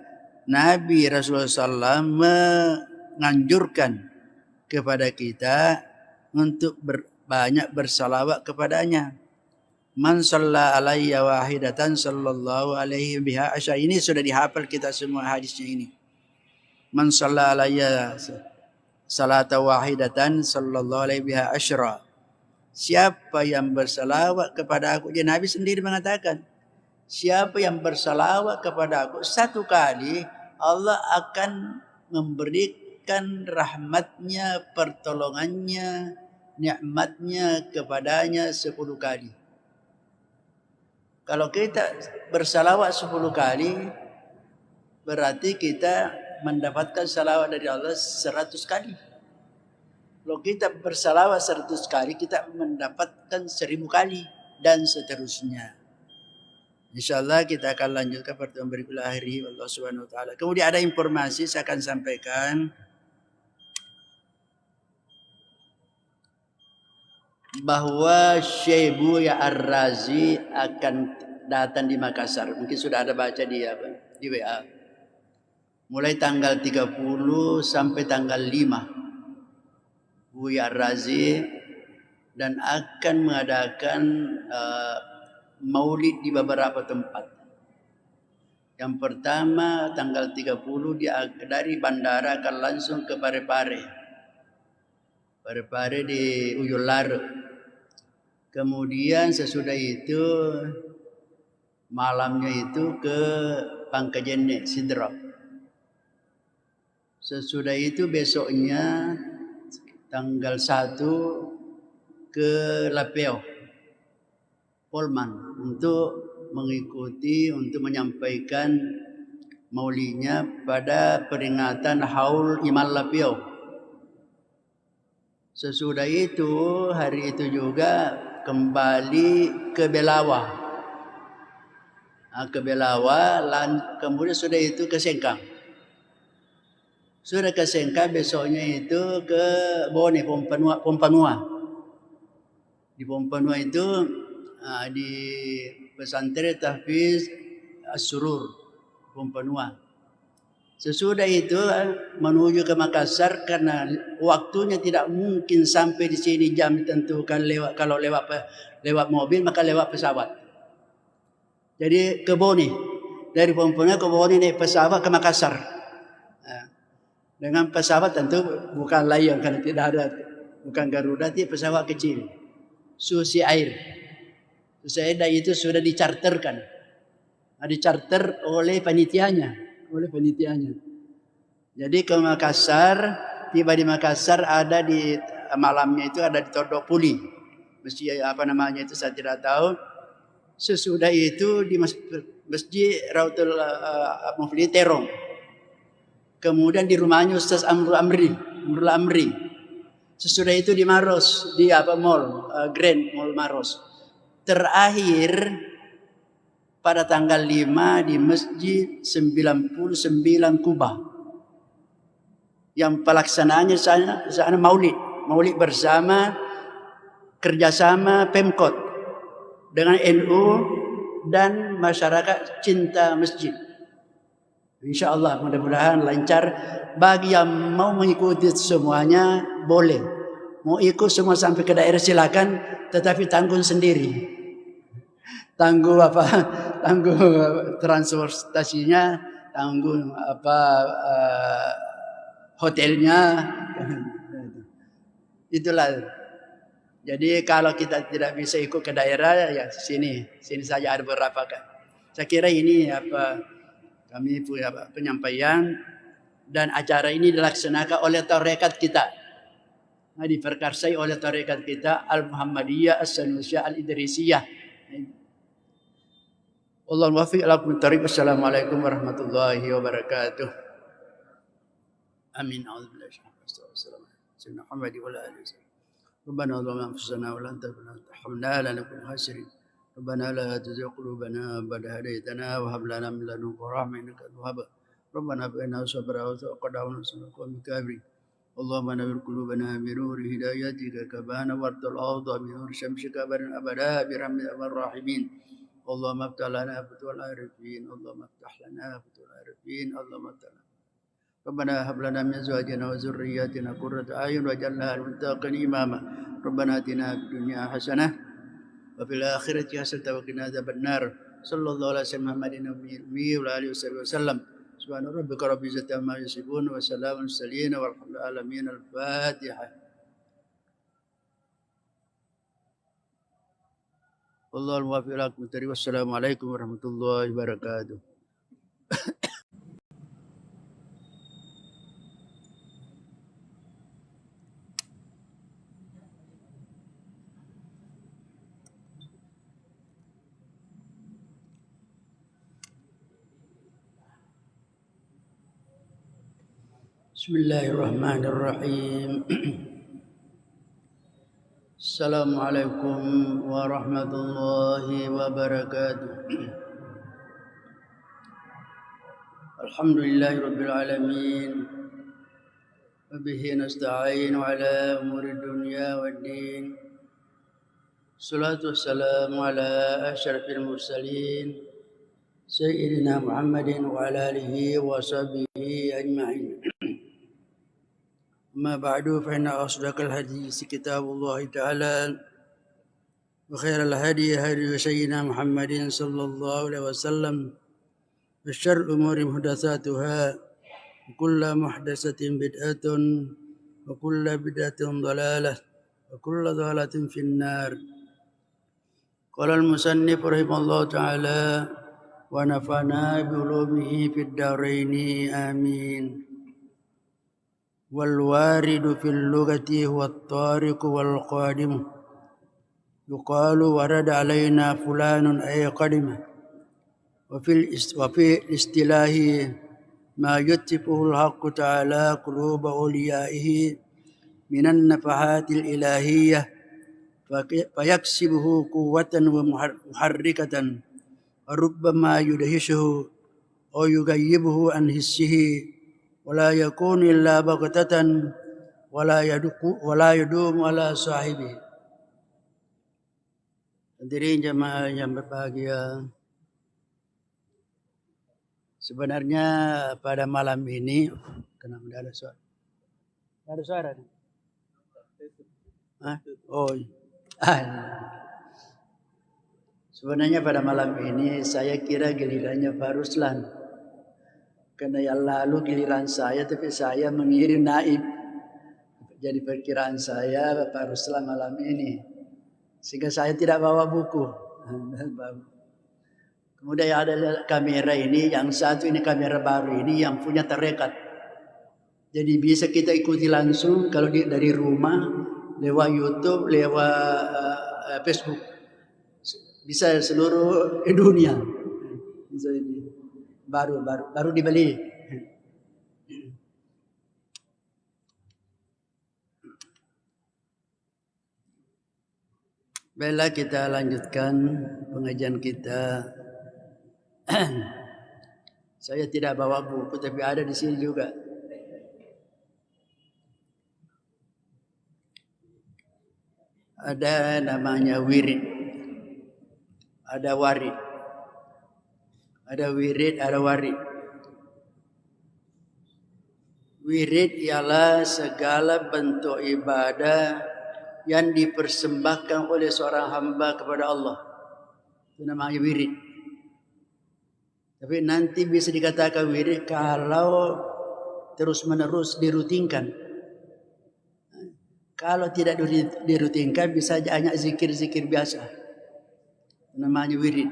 Speaker 1: Nabi Rasulullah sallallahu menganjurkan kepada kita untuk banyak bersalawat kepadanya. Man shalla alayya wahidatan sallallahu alaihi biha asyara. Ini sudah dihafal kita semua hadisnya ini. Man shalla alayya salata wahidatan sallallahu alaihi biha asyara. Siapa yang bersalawat kepada aku, dia Nabi sendiri mengatakan, siapa yang bersalawat kepada aku satu kali, Allah akan memberikan rahmatnya, pertolongannya, nikmatnya kepadanya 10 kali. Kalau kita bersalawat 10 kali, berarti kita mendapatkan salawat dari Allah 100 kali. Kalau kita bersalawat 100 kali, kita mendapatkan 1000 kali dan seterusnya. InsyaAllah kita akan lanjutkan pertemuan berikutnya akhiri. Allah Subhanahu Wa Taala. Kemudian ada informasi saya akan sampaikan bahwa Syekh Buya Ar-Razi akan datang di Makassar. Mungkin sudah ada baca di WA. Mulai tanggal 30 sampai tanggal 5. Buya Ar-Razi dan akan mengadakan maulid di beberapa tempat. Yang pertama tanggal 30 dia dari bandara akan langsung ke Parepare. Parepare di Uyular. Kemudian sesudah itu malamnya itu ke Pangkajene, Sidrap. Sesudah itu besoknya tanggal 1 ke Lapeo, Polman, untuk mengikuti, untuk menyampaikan maulidnya pada peringatan Haul Imal Lapeo. Sesudah itu, hari itu juga kembali ke Belawa. Ke Belawa, kemudian sudah itu ke Sengkang. Sudah ke Sengkang, besoknya itu ke Bone, Pompanua. Di Pompanua itu di pesantren Tahfiz As-Surur, Pompanua. Sesudah itu menuju ke Makassar karena waktunya tidak mungkin sampai di sini jam ditentukan kalau lewat mobil maka lewat pesawat. Jadi ke Bone, dari Pompanua ke Bone naik pesawat ke Makassar. Dengan pesawat tentu bukan layang karena tidak ada, bukan Garuda, tapi pesawat kecil, Susi Air. Susi Air itu sudah dicarterkan, dicarter oleh panitianya. Jadi ke Makassar, tiba di Makassar, ada di malamnya itu ada di Todok Puli, masjid apa namanya itu saya tidak tahu. Sesudah itu di masjid Rautul Mufli Terong. Kemudian di rumahnya Ustaz Amrul Amri. Sesudah itu di Maros, di mall, Grand Mall Maros. Terakhir pada tanggal 5 di Masjid 99 Kubah. Yang pelaksanaannya sana maulid bersama kerjasama Pemkot dengan NU dan masyarakat cinta masjid. InsyaAllah mudah-mudahan lancar. Bagi yang mau mengikuti semuanya boleh. Mau ikut semua sampai ke daerah silakan, tetapi tanggung sendiri. Tanggung tanggung transportasinya, tanggung hotelnya. Itulah. Jadi kalau kita tidak bisa ikut ke daerah, ya sini saja ada beberapa kan. Saya kira ini kami punya penyampaian, dan acara ini dilaksanakan oleh tarekat kita. Diperkarsai oleh tarekat kita Al-Muhammadiyah As-Sanusiyah Al-Idrisiyah. Allahumma waffiq lakum tariq. Assalamualaikum warahmatullahi wabarakatuh. Amin. A'udzubillahi minasyaitonir rajim. ربنا ظلمنا أنفسنا ولا ترحمنا لنكن خاسرين. ربنا لا تزغ قلوبنا بعد إذ هديتنا وهب لنا من لدنك رحمة إنك أنت الوهاب. ربنا هب لنا صبرا وتوكلنا ونصرنا القوم الكافرين. اللهم نور قلوبنا بنور هدايتك كما نورت الأرض بنور شمسك أبدا برحمتك أرحم الراحمين. اللهم افتح لنا فتوح العارفين. اللهم افتح لنا فتوح العارفين. اللهم افتح لنا. ربنا هب لنا من ازواجنا وذرياتنا قرة اعين واجعلنا للمتقين اماما. ربنا اتنا في الدنيا حسنه وفي الاخره حسنه وقنا عذاب النار. صلى الله على سيدنا محمد النبي وعلى اله وصحبه وسلم. سبحان ربك رب العزه عما يصفون وسلام على المرسلين والحمد لله العالمين. الفاتحه. والله الموفق لكم. والسلام عليكم ورحمه الله وبركاته. Bismillahirrahmanirrahim. Assalamualaikum warahmatullahi wabarakatuh. Alhamdulillahi rabbil alamin. Wa bihi nasta'in ala umuri dunya waddin. Salatu wassalamu ala asyrafil mursalin Sayyidina Muhammadin wa ala alihi wa sahbihi ajma'in. أما بعد فإن أصدق الحديث كتاب الله تعالى وخير الهدي هدي سيدنا محمد صلى الله عليه وسلم وشر الأمور محدثاتها وكل محدثة بدعة وكل بدعة ضلالة وكل ضلالة في النار. قال المصنف رحمه الله تعالى ونفعنا بعلومه في الدارين آمين. والوارد في اللغة هو الطارق والقادم. يقال ورد علينا فلان أي قدم. وفي الاصطلاح ما يتفه الحق تعالى قلوب أوليائه من النفحات الإلهية فيكسبه قوة ومحركة وربما يدهشه أو يغيبه عن حسه ولا يكون إلا بغتة ولا يدوم على صاحبه. Hadirin jemaah yang berbahagia, sebenarnya pada malam ini kenapa tidak ada suara? Tidak ada suara? Oh, sebenarnya pada malam ini saya kira gilirannya Pak Ruslan. Karena yang lalu giliran saya, tapi saya mengirim naib. Jadi perkiraan saya Pak Ruslan malam ini. Sehingga saya tidak bawa buku. Kemudian ada kamera ini, yang satu ini kamera baru ini yang punya terrekat. Jadi bisa kita ikuti langsung kalau dari rumah, lewat YouTube, lewat Facebook. Bisa seluruh dunia. Bisa ini. Baru dibeli. Baiklah, kita lanjutkan pengajian kita. Saya tidak bawa buku, tapi ada di sini juga. Ada namanya wirid, ada warid. Ada wirid, ada warid. Wirid ialah segala bentuk ibadah yang dipersembahkan oleh seorang hamba kepada Allah. Itu namanya wirid. Tapi nanti bisa dikatakan wirid kalau terus-menerus dirutinkan. Kalau tidak dirutinkan bisa hanya zikir-zikir biasa. Namanya wirid.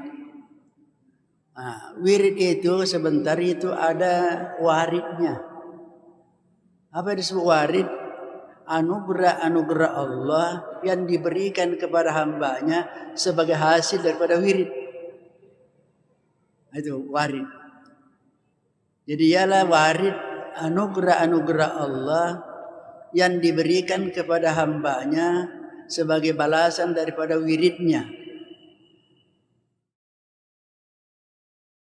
Speaker 1: Wirid itu sebentar itu ada waridnya. Apa yang disebut warid? Anugerah-anugerah Allah yang diberikan kepada hambanya sebagai hasil daripada wirid. Itu warid. Jadi ialah warid anugerah-anugerah Allah yang diberikan kepada hambanya sebagai balasan daripada wiridnya.